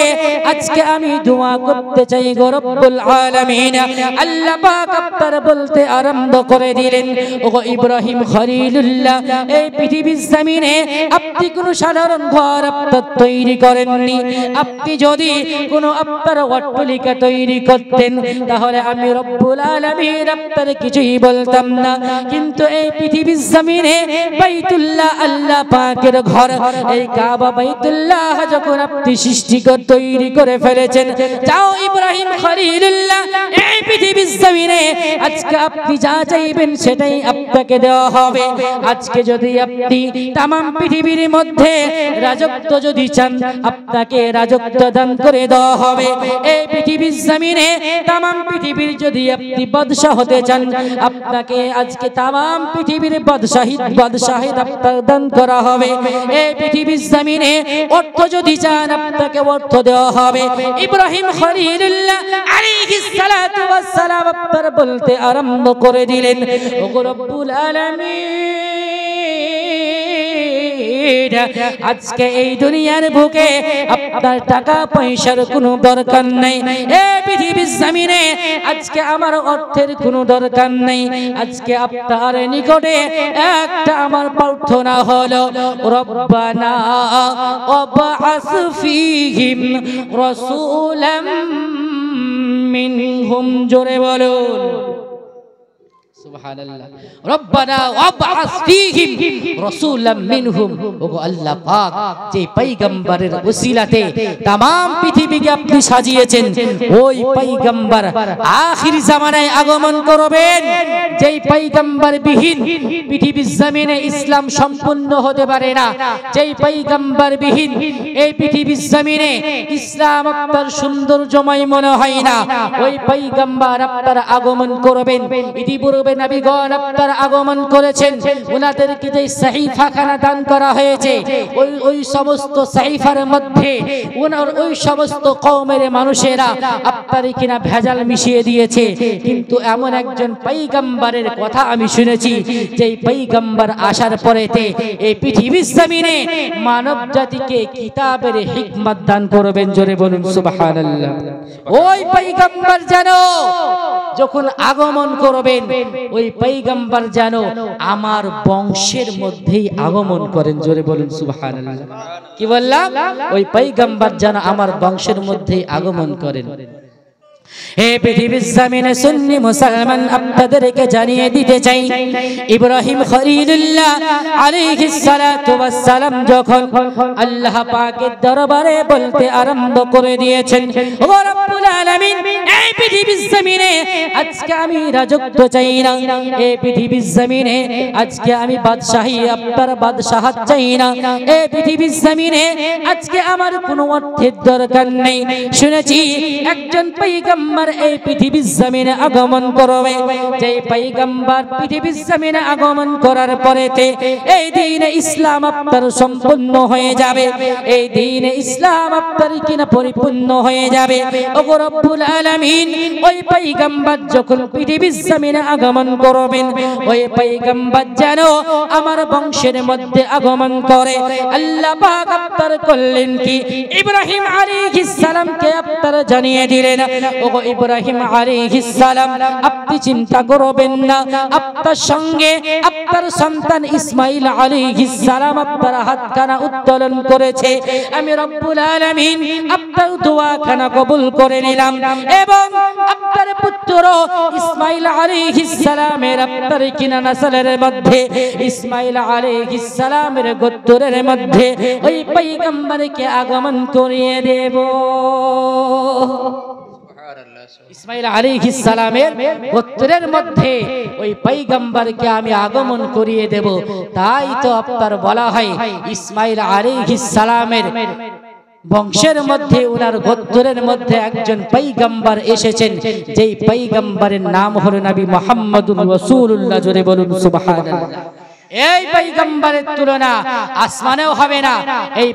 আজকে আমি দোয়া করতে চাই গো রব্বুল আলামিন আল্লাহ পাক আপনার বলতে আরম্ভ করে দিলেন ওগো ইব্রাহিম খলিলুল্লাহ এই পৃথিবীর জমিনে আপনি কোন সাধারণ ঘর আপনার তৈরি করেননি আপনি যদি কোন আপনার অট্টালিকা তৈরি করতেন তাহলে আমি রব্বুল আলামিন আপনার কিছুই বলতাম না কিন্তু এই পৃথিবীর জমিনে বাইতুল্লাহ আল্লাহ পাকের ঘর এই কাবা বাইতুল্লাহ যখন আপনি সৃষ্টি করে তৈরি করে ফেলেছেন যাও ইব্রাহিম খলিলুল্লাহ এই পৃথিবীর জমিনে আজকে আপনি যা চাইবেন সেটাই আপনাকে দেওয়া হবে আজকে যদি আপনি तमाम পৃথিবীর মধ্যে রাজত্ব যদি চান আপনাকে রাজত্ব দান করে দেওয়া হবে এই পৃথিবীর জমিনে तमाम পৃথিবীর যদি আপনি বাদশা হতে চান আপনাকে আজকে तमाम পৃথিবীর বাদশাহিদ আপনাকে দান করা হবে এই পৃথিবীর জমিনে অর্থ যদি চান আপনাকে অর্থ দেওয়া হবে ইব্রাহিম খলিলুল্লাহ আলাইহিস সালাতু ওয়াস সালাম আপনার বলতে আরম্ভ করে দিলেন ওগো রব্বুল আলামিন আজকে এই দুনিয়ার বুকে আপনার টাকা পয়সার কোনো দরকার নাই এই পৃথিবীর জমিনে আজকে আমার অর্থের কোনো দরকার নাই আজকে আপনার নিকটে একটা আমার প্রার্থনা হলো রব্বানা ওয়াবআস ফীহিম রাসূলাম মিনহুম জোরে বলুন সুবহানাল্লাহ রব্বানা ওয়াবআস ফীহিম রাসূলাম মিনহুম ওগো আল্লাহ পাক যে পয়গম্বরের ওসিলাতে तमाम পৃথিবীকে আপনি সাজিয়েছেন ওই পয়গম্বর আখির জামানায় আগমন করবেন যেই পয়গম্বর বিহীন পৃথিবীর জমিনে ইসলাম সম্পূর্ণ হতে পারে না যেই পয়গম্বর বিহীন এই পৃথিবীর জমিনে ইসলাম আপনার সৌন্দর্যময় মনে হয় না ওই পয়গম্বর আপনার আগমন করবেন ইতিপূর্বে নবীগণ আপনার আগমন করেছেন উনাদেরকে যে সাহিফাখানা দান করা হয়েছে ওই সমস্ত সাহিফার মধ্যে ওই সমস্ত কওমের মানুষেরা আপনার কিনা ভেজাল মিশিয়ে দিয়েছে কিন্তু এমন একজন পয়গম্বরের কথা আমি শুনেছি যে পয়গম্বর আসার পরেতে এই পৃথিবীর জমিনে মানব জাতিকে কিতাবের হিকমত দান করবেন জোরে বলুন সুবহানাল্লাহ ওই পয়গম্বর জানো যখন আগমন করবেন ওই পয়গম্বর জানো আমার বংশের মধ্যেই আগমন করেন জোরে বলুন সুবহানাল্লাহ কি বললাম ওই পয়গম্বর জানো আমার বংশের মধ্যেই আগমন করেন এই পৃথিবীর জমিনে সুন্নি মুসলমান আপনাদেরকে জানিয়ে দিতে চাই ইব্রাহিম খলিলুল্লাহ আলাইহিস সালাতু ওয়াস সালাম যখন আল্লাহ পাকের দরবারে বলতে আরম্ভ করে দিয়েছেন ও রব্বুল আলামিন এই পৃথিবীর জমিনে আজকে আমি রাজত্ব চাই না এই পৃথিবীর জমিনে আজকে আমি বাদশাহী আপনার বাদশাহত চাই না এই পৃথিবীর জমিনে আজকে আমার কোনো অর্থের দরকার নেই শুনেছি একজন পয়গম্বর এই পৃথিবীর জমিনে আগমন করবে যে পয়গম্বর পৃথিবীর জমিনে আগমন করার পরেতে এই দ্বীনে ইসলাম আপনার সম্পূর্ণ হয়ে যাবে এই দ্বীনে ইসলাম আপনার কিনা পরিপূর্ণ হয়ে যাবে ওগো রব্বুল আলামিন ওই পয়গম্বর যখন পৃথিবীর জমিনে আগমন করবেন ওই পয়গম্বর যেন আমার বংশের মধ্যে আগমন করে আল্লাহ পাক আপনার করলেন কি ইব্রাহিম আলাইহিস সালামকে আপনারা জানিয়ে দিলেন ওগো ইব্রাহিম আলাইহিস সালাম আপনি চিন্তা করবেন না আপনার সঙ্গে আপনার সন্তান ইসমাইল আলাইহিস সালাম আপনার হাতখানা উত্তোলন করেছে আমি রব্বুল আলামিন আপনার দোয়াখানা কবুল করে নিলাম এবং আপনার পুত্র ইসমাইল আলাইহিস সালামের আপনার কিনা নাসলের মধ্যে ইসমাইল আলাইহিস সালামের গোত্রের মধ্যে ওই পয়গম্বরকে আগমন করিয়ে দেব। ইসমাইল আলাইহিস সালামের গোত্রের মধ্যে ওই পয়গম্বরকে আমি আগমন করিয়ে দেব। তাই তো আপনার বলা হয় ইসমাইল আলাইহিস সালামের বংশের মধ্যে ওনার গোত্রের মধ্যে একজন পয়গম্বর এসেছেন, যেই পয়গম্বরের নাম হলো নবী মুহাম্মদুর রাসূলুল্লাহ। জোরে বলুন সুবহানাল্লাহ। এই পয়গম্বরের তুলনা আসমানেও হবে না, এই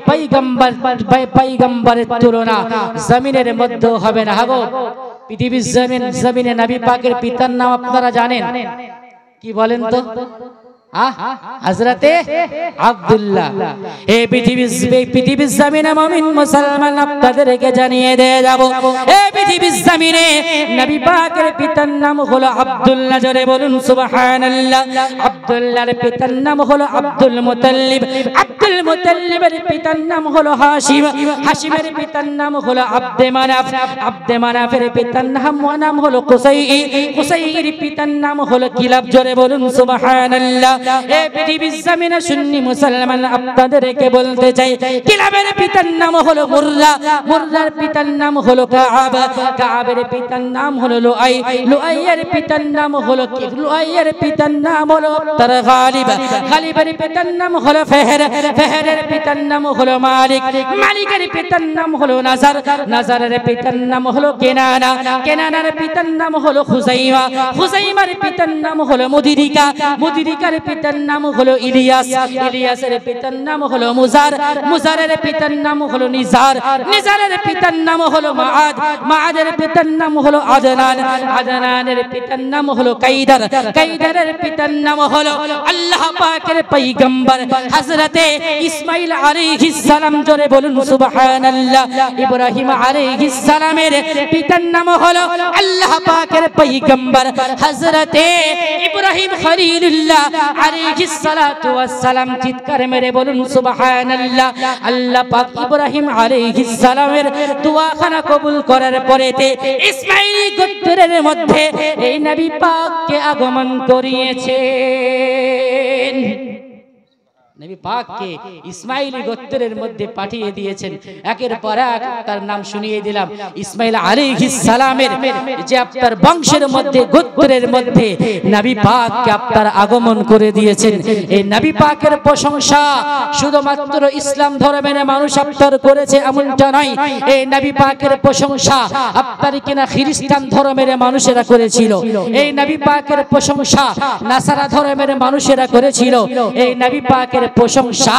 পয়গম্বরের তুলনা জমিনের মধ্যেও হবে না। হাগো পৃথিবীর জমিনে নবী পাকের পিতার নাম আপনারা জানেন কি বলেন তো? হযরতে আব্দুল্লাহ। এই পৃথিবীর জমিনে মুমিন মুসলমান আপনাদেরকে জানিয়ে দিয়ে যাব, এই পৃথিবীর জমিনে নবী পাকের পিতার নাম হলো আব্দুল্লাহ। জোরে বলুন সুবহানাল্লাহ। আব্দুল্লাহর পিতার নাম হলো আব্দুল মুতাল্লিব, আব্দুল মুতাল্লিবের পিতার নাম হলো হাশিম, হাশিমের পিতার নাম হলো আব্দে মানাফ, আব্দে মানাফের পিতার নাম হলো কুসাই, কুসাইয়ের পিতার নাম হলো কিলাব। জোরে বলুন সুবহানাল্লাহ। এই পৃথিবীর জমিনে সুন্নি মুসলমান আপনাদেরকে বলতে চাই, কিলাবের পিতার নাম হলো মুররা, মুররার পিতার নাম হলো কাআব, কাআবের পিতার নাম হলো লুআই, লুআইয়ের পিতার নাম হলো কি? লুআইয়ের পিতার নাম হলো তার গালিব, গালিবের পিতার নাম হলো ফেহর, ফেহরের পিতার নাম হলো মালিক, মালিকের পিতার নাম হলো নাজার, নাজারের পিতার নাম হলো কেনানা, কেনানার পিতার নাম হলো খুজাইমা, খুজাইমার পিতার নাম হলো মুদিরিকা, মুদিরিকার পিতার নাম হলো ইলিয়াস, ইলিয়াসের পিতার নাম হলো মুজার, মুজারের পিতার নাম হলো নিজার, নিজারের পিতার নাম হলো মাআদ, মাআদের পিতার নাম হলো আদনান, আদনানের পিতার নাম হলো কাইদার, কাইদারের পিতার নাম হলো আল্লাহ পাকের পয়গম্বর হযরতে ইসমাইল আলাইহিস সালাম। জোরে বলুন সুবহানাল্লাহ। ইব্রাহিম আলাইহিস সালামের পিতার নাম হলো আল্লাহ পাকের পয়গম্বর হযরতে ইব্রাহিম খলিলুল্লাহ আলাইহিস সালাতু ওয়াস সালাম। চিৎকার মেরে বলুন সুবহানাল্লাহ। আল্লাহ পাক ইব্রাহিম আলাইহিস সালামের দোয়াখানা কবুল করার পরেতে ইসমাইলি গোত্রের মধ্যে এই নবী পাককে আগমন করিয়েছেন। নবী পাককে ইসমাইলি গোত্রের মধ্যে পাঠিয়ে দিয়েছেন। একের পর এক তার নাম শুনিয়ে দিলাম। ইসমাইল আলাইহিস সালামের যে আপনার বংশের মধ্যে গোত্রের মধ্যে নবী পাককে আপনার আগমন করে দিয়েছেন। এই নবী পাকের প্রশংসা শুধুমাত্র ইসলাম ধর্মের মানুষ আপনার করেছে এমনটা নয়, এই নবী পাকের প্রশংসা আপনার কিনা খ্রিস্টান ধর্মের মানুষেরা করেছিল, এই নবী পাকের প্রশংসা নাসারা ধর্মের মানুষেরা করেছিল, এই নবী পাকের প্রশংসা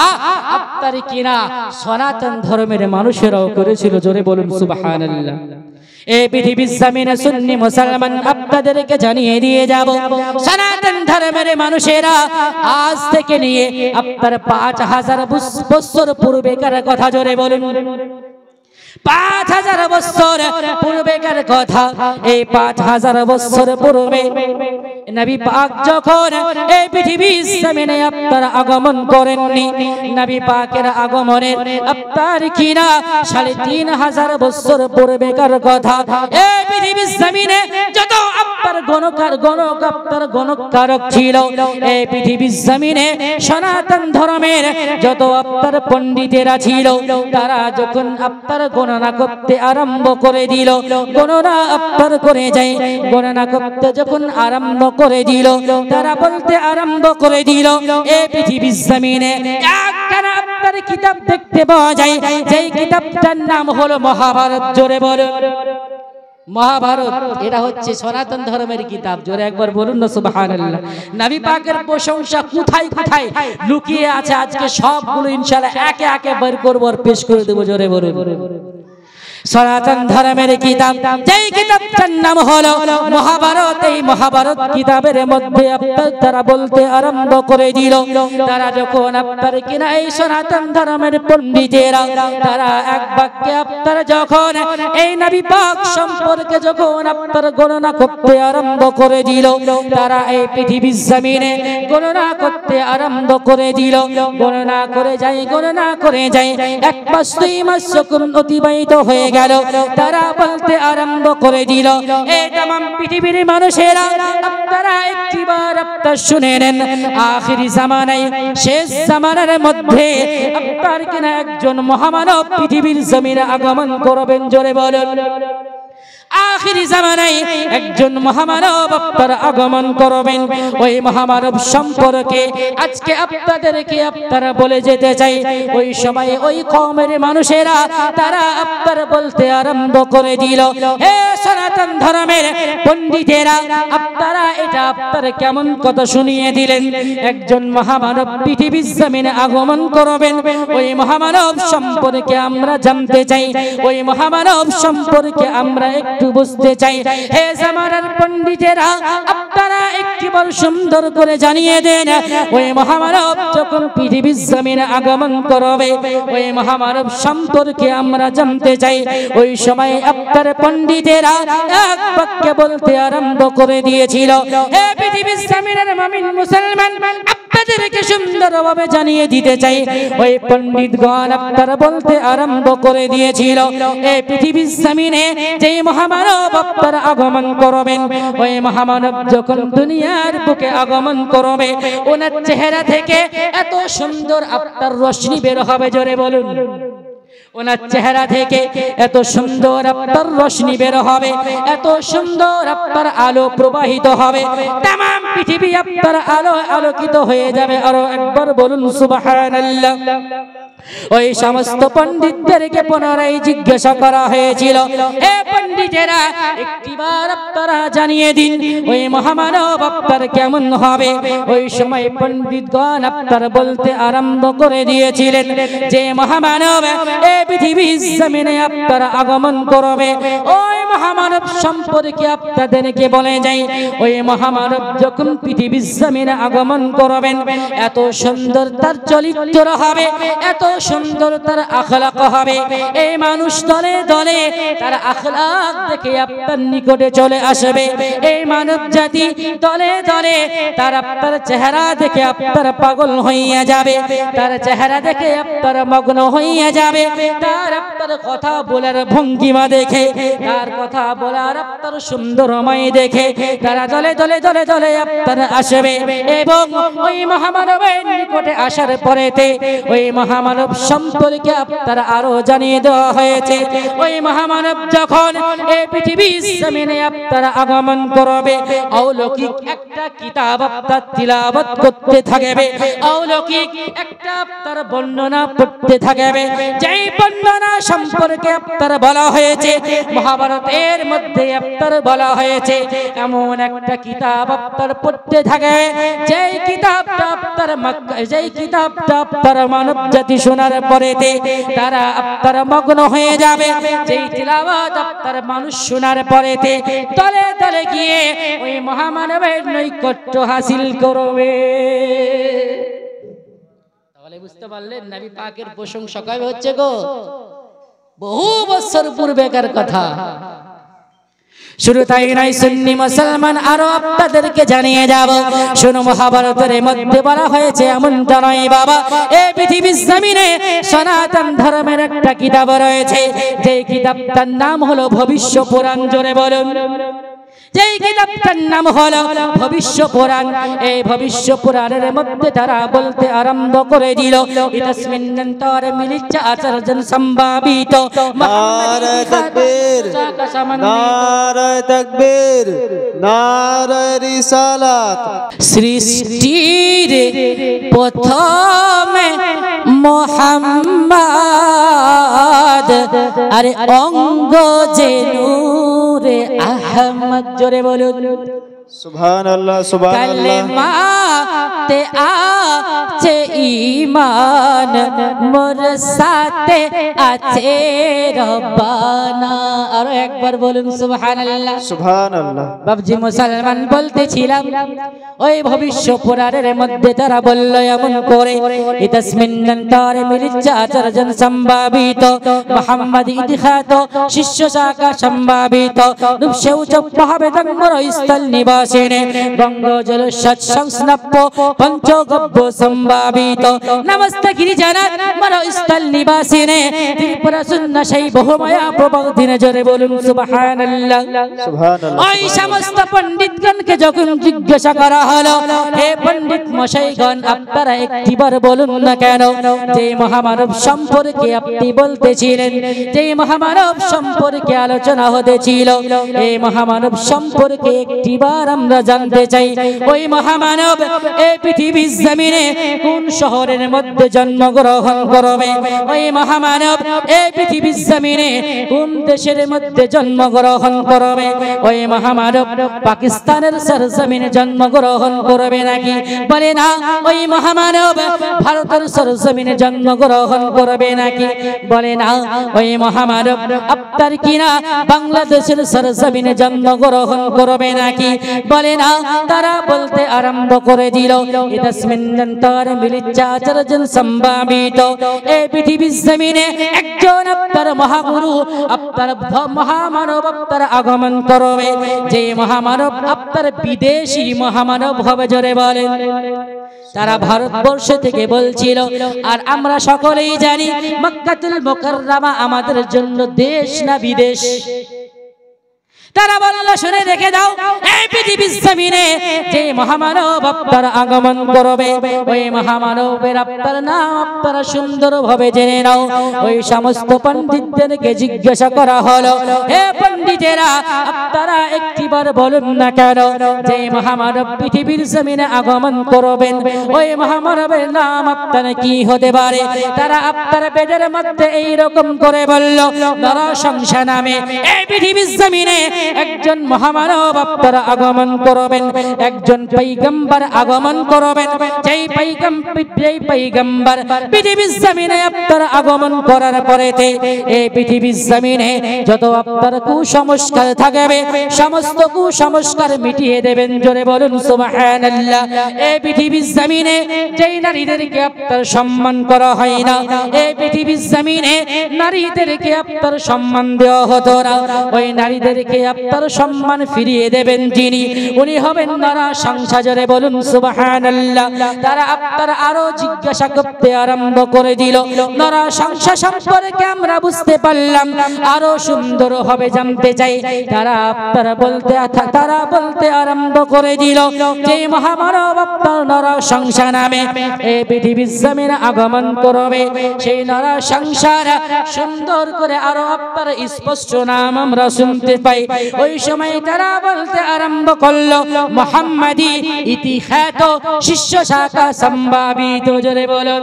আপনার কিনা সনাতন ধর্মের মানুষেরাও করেছিল। জোরে বলুন সুবহানাল্লাহ। এই পৃথিবীর জমিনে সুন্নি মুসলমান আপনাদেরকে জানিয়ে দিয়ে যাব, সনাতন ধর্মের মানুষেরা আজ থেকে নিয়ে আপনার 5000 বছর পূর্বেকার কথা। জোরে বলুন 5000 বছর পূর্বেকার কথা। এই 5000 বছর পূর্বে নবী পাক যখন এই পৃথিবীর জমিনে আপনার আগমন করেননি, নবী পাকের আগমনের আপনার কিনা 3500 বছর পূর্বেকার কথা। এই পৃথিবীর জমিনে যত আপনার গণকারক ছিল, এই পৃথিবীর জমিনে সনাতন ধর্মের যত আপনার পণ্ডিতেরা ছিল, তারা যখন আপনার গণনা করতে আরম্ভ করে দিল, গণনা আপনার করে যায়, গণনা করতে যখন আরম্ভ করে দিল, তারা বলতে আরম্ভ করে দিল এই পৃথিবীর জমিনে একখানা আপনার কিতাব দেখতে পাওয়া যায়, যেই কিতাবটার নাম হলো মহাভারত। জোরে বলো মহাভারত। এটা হচ্ছে সনাতন ধর্মের কিতাব। জোরে একবার বলুন না সুবহানাল্লাহ। নবী পাকের প্রশংসা কোথায় কোথায় লুকিয়ে আছে আজকে সবগুলো ইনশাআল্লাহ একে একে বের করব আর পেশ করে দেব। জোরে বলুন সনাতন ধর্মের কিতাব, যেই কিতাবটার নাম হলো মহাভারত। এই মহাভারত কিতাবের মধ্যে আপনার তারা বলতে আরম্ভ করে দিল, তারা যখন আপনার কিনা এই সনাতন ধর্মের পণ্ডিতেরা তারা এক বাক্যে আপনার যখন এই নবী পাক সম্পর্কে যখন আপনার গণনা করতে আরম্ভ করে দিল, তারা এই পৃথিবীর জমিনে গণনা করতে আরম্ভ করে দিল, গণনা করে যায়, গণনা করে যায়। 1 মাস 2 মাস যখন অতিবাহিত হয়ে গেল। তারা বলতে আরম্ভ করে দিল, এই तमाम পৃথিবীর মানুষেরা আপনারা একটিবার আপনারা শুনে নেন, আখিরি জামানায় শেষ জামানার মধ্যে আপনার কিনা একজন মহামানব পৃথিবীর জমিনে আগমন করবেন। জোরে বলেন, আখিরি জামানায় একজন মহামানব আপনারা আগমন করবেন। ওই মহামানব সম্পর্কে আজকে আপনাদেরকে আপনারা বলে যেতে চাই। ওই সময় ওই কওমের মানুষেরা তারা আপনারা বলতে আরম্ভ করে দিল, হে সনাতন ধর্মের পণ্ডিতেরা, আপনারা এটা আপনারা কেমন কথা শুনিয়ে দিলেন? একজন মহামানব পৃথিবীর জমিনে আগমন করবেন, ওই মহামানব সম্পর্কে আমরা জানতে চাই, ওই মহামানব সম্পর্কে আমরা একটু বুঝতে চাই। হে জামানার পণ্ডিতেরা, আপনারা একটিবার সুন্দর করে জানিয়ে দেন, ওই মহামানব যখন পৃথিবীর জমিনে আগমন করবে, ওই মহামানব সম্পর্কে আমরা জানতে চাই। ওই সময় আপনার পণ্ডিতেরা এক বাক্যে বলতে আরম্ভ করে দিয়েছিল, হে পৃথিবীর জমিনের মুমিন মুসলমান, আপনাদেরকে সুন্দরভাবে জানিয়ে দিতে চাই। ওই পণ্ডিতগণ আপনারা বলতে আরম্ভ করে দিয়েছিল, এই পৃথিবীর জমিনে যেই মহামানব আপনারা আগমন করবেন, ওই মহামানব যখন দুনিয়ার বুকে আগমন করবে, ওনার চেহারা থেকে এত সুন্দর আপনার রশ্মি বের হবে। জোরে বলুন, ওনার চেহারা থেকে এত সুন্দর আপনার রশ্মি বের হবে, এত সুন্দর আপনার আলো প্রবাহিত হবে, तमाम পৃথিবী আপনার আলো আলোকিত হয়ে যাবে। আরো একবার বলুন সুবহানাল্লাহ। ওই সমস্ত পণ্ডিতদেরকে পুনরায় জিজ্ঞাসা করা হয়েছিল, হে পণ্ডিতেরা, একটিবার আপনারা জানিয়ে দিন, ওই মহামানব আপনার কেমন হবে? ওই সময় পণ্ডিতগণ আপনারা বলতে আরম্ভ করে দিয়েছিলেন, যে মহামানব এই পৃথিবীর জমিনে আপনারা আগমন করবে, ওই মহামানব সম্পর্কে আপনাদেরকে বলে যাই, ওই মহামানব যখন পৃথিবীর জমিনে আগমন করবেন, এত সুন্দর তার চরিত্র হবে, এত সুন্দর তার আখলাক হবে, এই মানুষ দলে দলে তার আখলাক দেখে আপনার নিকটে চলে আসবে। এই মানব জাতি দলে দলে তার আপনার চেহারা দেখে আপনার পাগল হইয়া যাবে, তার চেহারা দেখে আপনার মগ্ন হইয়া যাবে, তার আপনার কথা বলার ভঙ্গিমা দেখে, তার কথা বলার আপনার সুন্দরময় দেখে তারা দলে দলে দলে দলে আপনার আসবে। এবং ওই মহামানবের নিকটে আসার পরেতে ওই মহামানব সম্পর্কে আপনার আরো জানিয়ে দেওয়া হয়েছে, ওই মহামানব যখন এই পৃথিবীর জমিনে আপনার আগমন করবে, অলৌকিক একটা কিতাব আপনার তিলাওয়াত করতে থাকবে, অলৌকিক একটা আপনার বর্ণনা পড়তে থাকবে, যেই বর্ণনা সম্পর্কে আপনার বলা হয়েছে মহাভারতের মধ্যে আপনার বলা হয়েছে, এমন একটা কিতাব আপনার পড়তে থাকবে, যেই কিতাবটা আপনার যেই কিতাবটা আপনার মানব জাতি শোনার পরেতে তারা আপনার মগ্ন হয়ে যাবে, যেই তিলাওয়াত আপনার মানুষ শোনার পরেতে তলে তলে গিয়ে ওই মহামানবের নৈকট্য হাসিল করবে। তাহলে বুঝতে পারলেন নবী পাকের প্রশংসা কবে হচ্ছে গো? বহু বছর পূর্বেকার কথা। শুরু তাই নাই, সুন্নি মুসলমান আরো আপনাদেরকে জানিয়ে যাব, শুনো মহাভারতের মধ্যে বলা হয়েছে এমনটা নয় বাবা, এই পৃথিবীর জমিনে সনাতন ধর্মের একটা কিতাব রয়েছে, যে কিতাবটার নাম হলো ভবিষ্য পুরাণ। জোরে বলুন, যেই কিতাবটার নাম হলো ভবিষ্য পুরাণ। এই ভবিষ্য পুরাণের মধ্যে তারা বলতে আরম্ভ করে দিল, ইতাসমিন্নন্তর মিলিচ্ছা আচার্যন সম্ভাবিত নারায়ে তাকবীর, নারায়ে তাকবীর, নারায়ে রিসালাত। সৃষ্টির প্রথমে মুহাম্মদ, আরে অঙ্গ যে নূরে আহমদ। জোরে বলুন সুবহানাল্লাহ, সুবহানাল্লাহ। কালেমাতে আছে ঈমান, মোর সাথে আছে রব্বানা। আর একবার বলুন সুবহানাল্লাহ, সুবহানাল্লাহ। বাবজি মুসলমান বলতেছিলাম, ওই ভবিষ্য পুরাণের মধ্যে তারা বলল এমন করে, ইতাসমিন্নন্তর মিলিচ্ছা আচার্যন সম্ভাবিত মুহাম্মদ ইতিখাত শিষ্য শাখা সম্ভাবিত নুবশেউ চপ্পাবে তঙ্গর স্থল নিব নিবাসিনে গঙ্গজল সৎসংস্নপ্য পঞ্চগব্য সম্ভাবিত নমস্তে গিরিজানাথ মরস্থল নিবাসিনে ত্রিপুরা শূন্য সেই বহুমায়া প্রবর্ধিনে জোরে বলুন সুবহানাল্লাহ সুবহানাল্লাহ। ওই সমস্ত পণ্ডিতগণকে যখন জিজ্ঞাসা করা হলো, হে পণ্ডিত মশাইগণ, আপনারা একটিবার বলুন না কেন যে মহামানব সম্পর্কে আপনি বলতেছিলেন, যে মহামানব সম্পর্কে আলোচনা হতেছিল, এই মহামানব সম্পর্কে একটিবার আমরা জানতে চাই। ওই মহামানব এই পৃথিবীর জমিনে কোন শহরের মধ্যে জন্মগ্রহণ করবে? ওই মহামানব এই পৃথিবীর জমিনে কোন দেশের মধ্যে জন্মগ্রহণ করবে? ওই মহামানব পাকিস্তানের সরজমিনে জন্মগ্রহণ করবে নাকি? বলে না। ওই মহামানব ভারতের সরজমিনে জন্মগ্রহণ করবে নাকি? বলে না। ওই মহামানব আপনার কিনা বাংলাদেশের সরজমিনে জন্মগ্রহণ করবে নাকি? বলে না। তারা বলতে আরম্ভ করে দিল, ইতাসমিন্নন্তর মিলিচ্চাচরজন সম্ভাবিত এই পৃথিবীর জমিনে একজন আপনার মহাগুরু, আপনার মহামানব আপনার আগমন করবে, যে মহামানব আপনার বিদেশি মহামানব হবে। জোরে বলেন। তারা ভারতবর্ষ থেকে বলছিল, আর আমরা সকলেই জানি মক্কাতুল মুকাররমা আমাদের জন্য দেশ না বিদেশ। তারা বলল, শুনে রেখে দাও, এই পৃথিবীর জমিনে যে মহামানব আপনার আগমন করবে, ওই মহামানবের আপনার নাম আপনারা সুন্দরভাবে জেনে নাও। ওই সমস্ত পণ্ডিতদেরকে জিজ্ঞাসা করা হলো, হে পণ্ডিতেরা, আপনারা একটিবার বলুন না কেন যে মহামানব পৃথিবীর জমিনে আগমন করবেন, ওই মহামানবের নাম আপনার কি হতে পারে? তারা আপনার বেদের মধ্যে এইরকম করে বলল, নরসংসা নামে এই পৃথিবীর জমিনে একজন মহামানব আপনারা আগমন করবেন, একজন পয়গম্বর আগমন করবেন, যেই পয়গম্বর পৃথিবীর জমিনে আপনারা আগমন করার পরেতে এই পৃথিবীর জমিনে যত আপনার কুসংস্কার থাকবে সমস্ত কুসংস্কার মিটিয়ে দেবেন। জোরে বলুন সুবহানাল্লাহ। এই পৃথিবীর জমিনে যেই নারীদেরকে আপনার সম্মান করা হয় না, এই পৃথিবীর জমিনে নারীদেরকে আপনার সম্মান দেওয়া হতো না, ওই নারীদেরকে আপনার সম্মান ফিরিয়ে দেবেন যিনি, উনি হবেন নরসংসা। জোরে বলুন সুবহানাল্লাহ। তারা আপনার আরো জিজ্ঞাসা করতে আরম্ভ করে দিল, নরসংসা সম্পর্কে আমরা বুঝতে পারলাম, আরো সুন্দর হবে জানতে চাই। তারা বলতে আরম্ভ করে দিল, যে মহামানব আপনার নরসংসা নামে এই পৃথিবীর জমিনে আগমন করবে, সেই নরসংসার সুন্দর করে আরো আপনার স্পষ্ট নাম আমরা শুনতে পাই। ওই সময় তারা বলতে আরম্ভ করলো, মুহাম্মাদি ইতিখ্যাত শিষ্য শাখা সম্ভাবিত। জোরে বলুন।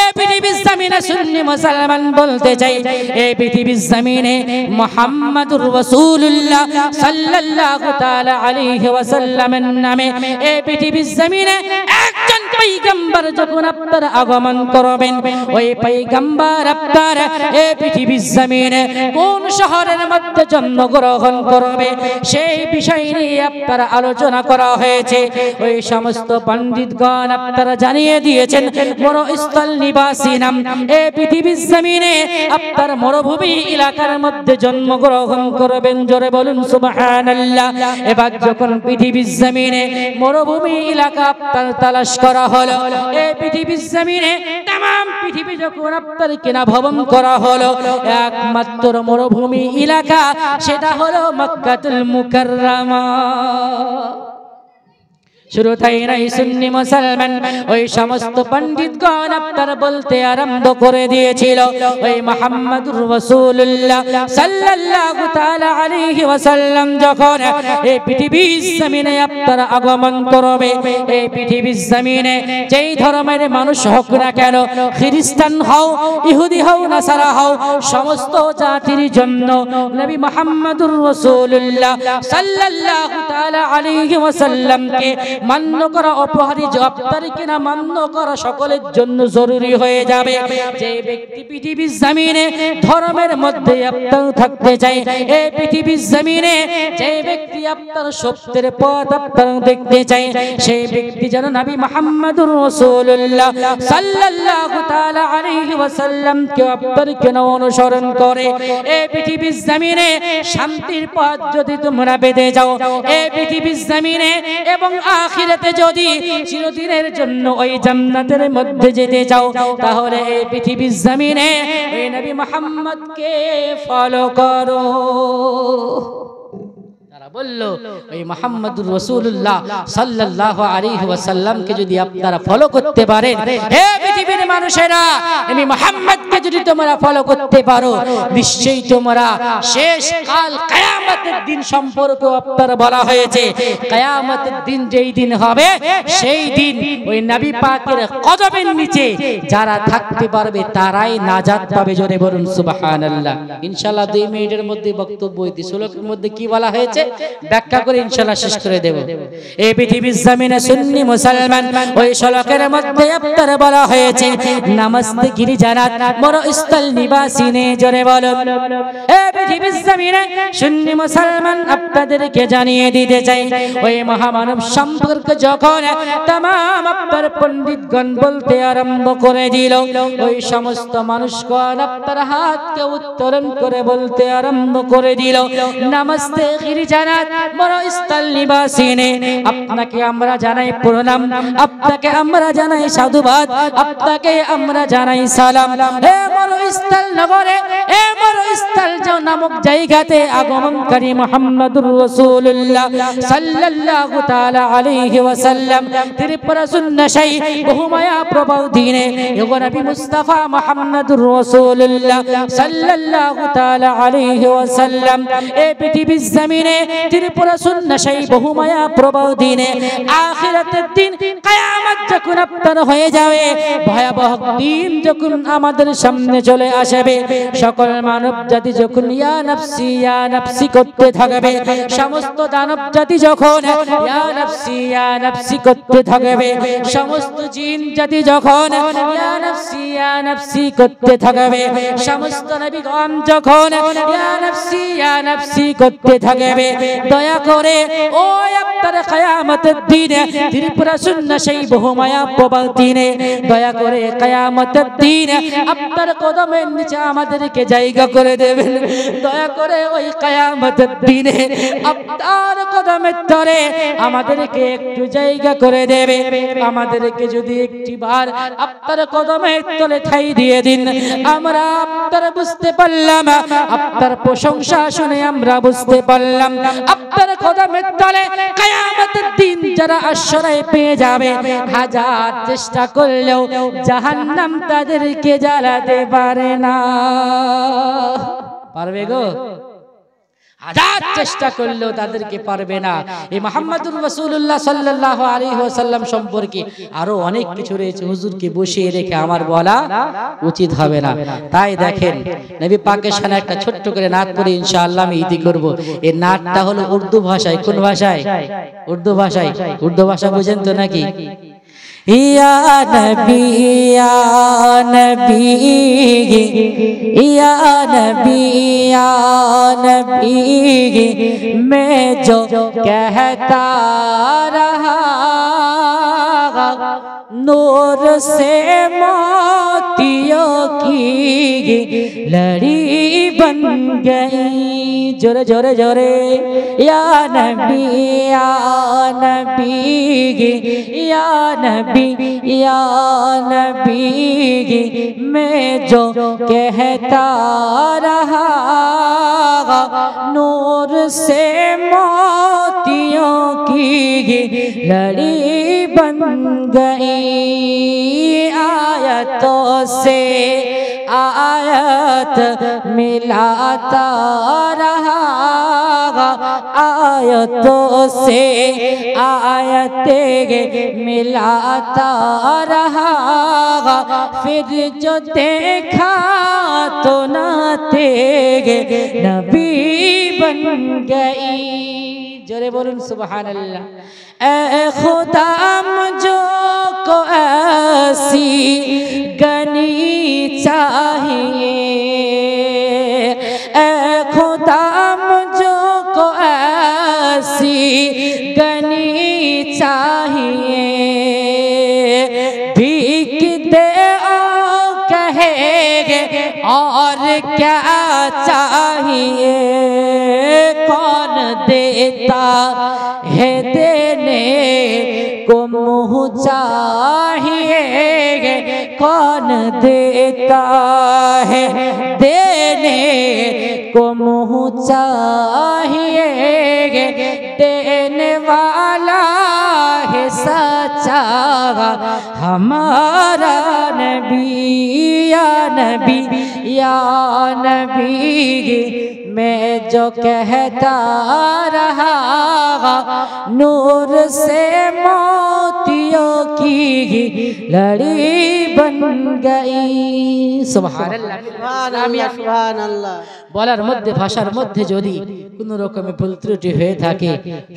এই পৃথিবীর জমিনে সুন্নি মুসলমান বলতে চাই, এই পৃথিবীর জমিনে মুহাম্মাদুর রাসূলুল্লাহ সাল্লাল্লাহু তাআলা আলাইহি ওয়াসাল্লামের নামে এই পৃথিবীর জমিনে একজন পয়গম্বর যখন আপনার আগমন করবেন, ওই পয়গম্বর আপনার এই পৃথিবীর জমিনে কোন শহরের মধ্যে জন্মগ্রহণ করবে, সেই বিষয় নিয়ে আপনার আলোচনা করা হয়েছে। ওই সমস্ত পণ্ডিতগণ আপনারা জানিয়ে দিয়েছেন, মরুস্থল নিবাসী নাম এই পৃথিবীর জমিনে আপনার মরুভূমি এলাকার মধ্যে জন্মগ্রহণ করবেন। জোরে বলুন সুবহানাল্লাহ। এবার যখন পৃথিবীর জমিনে মরুভূমি এলাকা আপনার তালাশ করা হলো, এই পৃথিবীর জমিনে तमाम পৃথিবী যখন আপনার কেনা ভবন করা হলো, একমাত্র মরুভূমি এলাকা সেটা হলো মক্কাতুল মুকাররমা। শুরু তাই নাই সুন্নি মুসলমান ওই সমস্ত পণ্ডিতগণ আপনার বলতে আরম্ভ করে দিয়েছিল, ওই মুহাম্মদুর রাসূলুল্লাহ সাল্লাল্লাহু তাআলা আলাইহি ওয়াসাল্লাম যখন এই পৃথিবীর জমিনে আপনার আগমন করবে, এই পৃথিবীর জমিনে যেই ধর্মের মানুষ হোক না কেন, খ্রিস্টান হও, ইহুদি হও, নাসারা হও, সমস্ত জাতির জন্য নবী মুহাম্মদুর রাসূলুল্লাহ সাল্লাল্লাহু তাআলা আলাইহি ওয়াসাল্লামকে মান্য করা অপরিহার্য, আপনার কিনা মান্য করা সকলের জন্য জরুরি হয়ে যাবে। যে ব্যক্তি পৃথিবীর জমিনে ধর্মের মধ্যে আপনার থাকতে চায়, এই পৃথিবীর জমিনে যে ব্যক্তি আপনার সত্যের পথ আপনার দেখতে চায়, সেই ব্যক্তি যেন নবী মুহাম্মদুর রাসূলুল্লাহ সাল্লাল্লাহু তাআলা আলাইহি ওয়াসাল্লাম কে আপনার কেন অনুসরণ করে। এই পৃথিবীর জমিনে শান্তির পথ যদি তোমরা বেঁধে যাও, এই পৃথিবীর জমিনে এবং আখিরাতে যদি চিরদিনের জন্য ওই জান্নাতের মধ্যে যেতে চাও, তাহলে এই পৃথিবীর জমিনে ওই নবী মুহাম্মদকে ফলো করো। বলল ওই মুহাম্মদুর রাসূলুল্লাহ সাল্লাল্লাহু আলাইহি ওয়াসাল্লামকে যদি আপনারা ফলো করতে পারেন, হে পৃথিবীর মানুষেরা, আমি মুহাম্মদকে যদি তোমরা ফলো করতে পারো, নিশ্চয়ই তোমরা শেষ কাল কিয়ামতের দিন সম্পর্কে আপনারা বলা হয়েছে, কিয়ামতের দিন যেই দিন হবে সেই দিন ওই নবী পাকের কদমের নিচে যারা থাকতে পারবে তারাই নাজাত পাবে। জোরে বলুন সুবহানাল্লাহ। ইনশাআল্লাহ 2 মিনিটের মধ্যে বক্তব্য দিই। শ্লোকের মধ্যে কি বলা হয়েছে ব্যাখ্যা করে ইনশাআল্লাহ শেষ করে দেব। এই পৃথিবীর জমিনে সুন্নি মুসলমান ওই শ্লোকের মধ্যে আপনারা বলা হয়েছে, নমস্তে গিরিজানাত মরস্থল নিবাসিনে। জোরে বলো। এই পৃথিবীর জমিনে সুন্নি মুসলমান আপনাদেরকে জানিয়ে দিতে চাই, ওই মহামানব সম্পর্কে যখন तमाम আপনার পণ্ডিতগণ বলতে আরম্ভ করে দিল, ওই সমস্ত মানুষগণ আপনার হাতকে উত্তোলন করে বলতে আরম্ভ করে দিল, নমস্তে গিরিজানাত মরস্থল নিবাসিনে। আপনাকে আমরা জানাই প্রণাম, আপনাকে আমরা জানাই সাধুবাদ, আপনাকে আমরা জানাই সালাম। হে মরস্থল নগরে, হে মরস্থল নামক জায়গাতে আগমনকারী মুহাম্মদুর রাসূলুল্লাহ সাল্লাল্লাহু তাআলা আলাইহি ওয়াসাল্লাম ত্রিপুরা সুন্নাশাই বহুমায়া প্রভু দিনে ওগো নবী মুস্তাফা মুহাম্মদুর রাসূলুল্লাহ সাল্লাল্লাহু তাআলা আলাইহি ওয়াসাল্লাম এই পৃথিবীর জমিনে ত্রিপুরা সুন্নাশাই বহুমায়া প্রভু দিনে আখিরাতের দিন কিয়ামত যখন আপনার হয়ে যাবে, ভয়াবহ দিন যখন আমাদের সামনে চলে আসবে, সকল মানব জাতি যখন ইয়া নাফসি করতে থাকবে, সমস্ত দানব জাতি যখন ইয়া নাফসি করতে থাকবে, সমস্ত জিন জাতি যখন ইয়া নাফসি করতে থাকবে, সমস্ত নবীগণ যখন ইয়া নাফসি করতে থাকবে, দয়া করে ওই আপনার কিয়ামতের দিনে ত্রিপুরা সুন্নাশাই বহুমায়া প্রভু দিনে দয়া করে কিয়ামতের দিনে আপনার কদমের নিচে আমাদেরকে জায়গা করে দেবেন। দয়া করে ওই কিয়ামতের দিনে আপনার কদমের তলে আমাদেরকে একটু জায়গা করে দেবে। আমাদেরকে যদি একটিবার আপনার কদমের তলে ঠাঁই দিয়ে দিন, আমরা আপনার বুঝতে পারলাম, আপনার প্রশংসা শুনে আমরা বুঝতে পারলাম, আপনার কদমের তলে কিয়ামতের দিন যারা আশ্রয় পেয়ে যাবে, হাজার চেষ্টা করলেও জাহান্নাম তাদেরকে জ্বালাতে পারে না। পারবে গো? হাজার চেষ্টা করলেও তাদেরকে পারবে না। এই মুহাম্মদুর রাসূলুল্লাহ সাল্লাল্লাহু আলাইহি ওয়াসাল্লাম সম্পর্কে আরো অনেক কিছু রয়েছে, হুজুরকে বসিয়ে রেখে আমার বলা উচিত হবে না। তাই দেখেন নবী পাকের শানে একটা ছোট্ট করে নাত পড়ে ইনশাআল্লাহ আমি ইতি করব। এই নাতটা হলো উর্দু ভাষায়। কোন ভাষায়? উর্দু ভাষায়। উর্দু ভাষা বুঝেন তো নাকি? या नबी या नबी या नबी या नबी मैं जो कहता रहा, नूर से मोतियों की लड़ी बन गई। जोरे जोरे जोरे या नबी या नबी या नबी या नबी मैं जो कहता रहा, नूर से मोतियों की लड़ी बन गई। आयतों से आयत मिलाता रहा, आयतों से आयतें मिलाता रहा, फिर जो देखा तो नाते नबी बन गई। जोरे बोलून सुबहानल्लाह। ए खुदा मुझो को ऐसी गनी चाहिए, ए खुदा मुझो को ऐसी गनी चाहिए, भीख दे कहेगे और क्या चाहिए, कौन देता है देने को मुँह चाहिए, कौन देता है देने को मुँह चाहिए, देने वाला है सच्चा हमारा नबी, या नबी या नबी। मैं जो कहता रहा नूर से मोतियों की लड़ी बन गई। सुबहानाल्लाह। বলার মধ্যে ভাষার মধ্যে যদি কোনো রকমের ভুল ত্রুটি হয়ে থাকে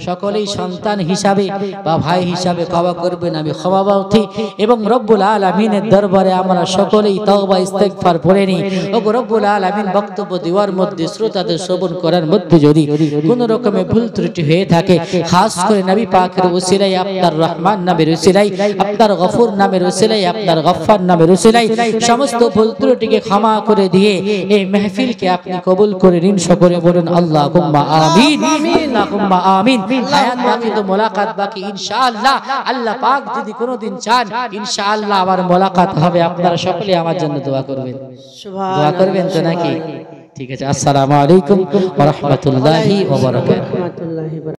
সকলেই সন্তান হিসাবে বা ভাই হিসাবে ক্ষমা করবেন, আমি ক্ষমা প্রার্থী। এবং রব্বুল আলামিনের দরবারে আমরা সকলেই তওবা ইস্তেগফার পড়ে নিই। ওগো রব্বুল আলামিন বক্তব্য দেওয়ার মধ্যে শ্রোতাদের শ্রবণ করার মধ্যে যদি কোনো রকমের ভুল ত্রুটি হয়ে থাকে, খাস করে নবী পাকের ওসিলায়, আপনার রহমান নামের ওসিলায়, আপনার গফুর নামের ওসিলায়, আপনার গফফার নামের ওসিলায় সমস্ত ভুল ত্রুটিকে ক্ষমা করে দিয়ে এই মাহফিলকে আপনি কবুল করে নিন। সকলে বলুন আল্লাহুম্মা আমিন, আল্লাহুম্মা আমিন। হায়াত বাকি তো মোলাকাত বাকি, ইনশাআল্লাহ আল্লাহ পাক যদি কোনোদিন চান ইনশাআল্লাহ আবার মোলাকাত হবে। আপনারা সকলে আমার জন্য দোয়া করবেন, দোয়া করবেন তো নাকি? ঠিক আছে। আসসালামু আলাইকুম ওয়া রাহমাতুল্লাহি ওয়া বারাকাতুহু।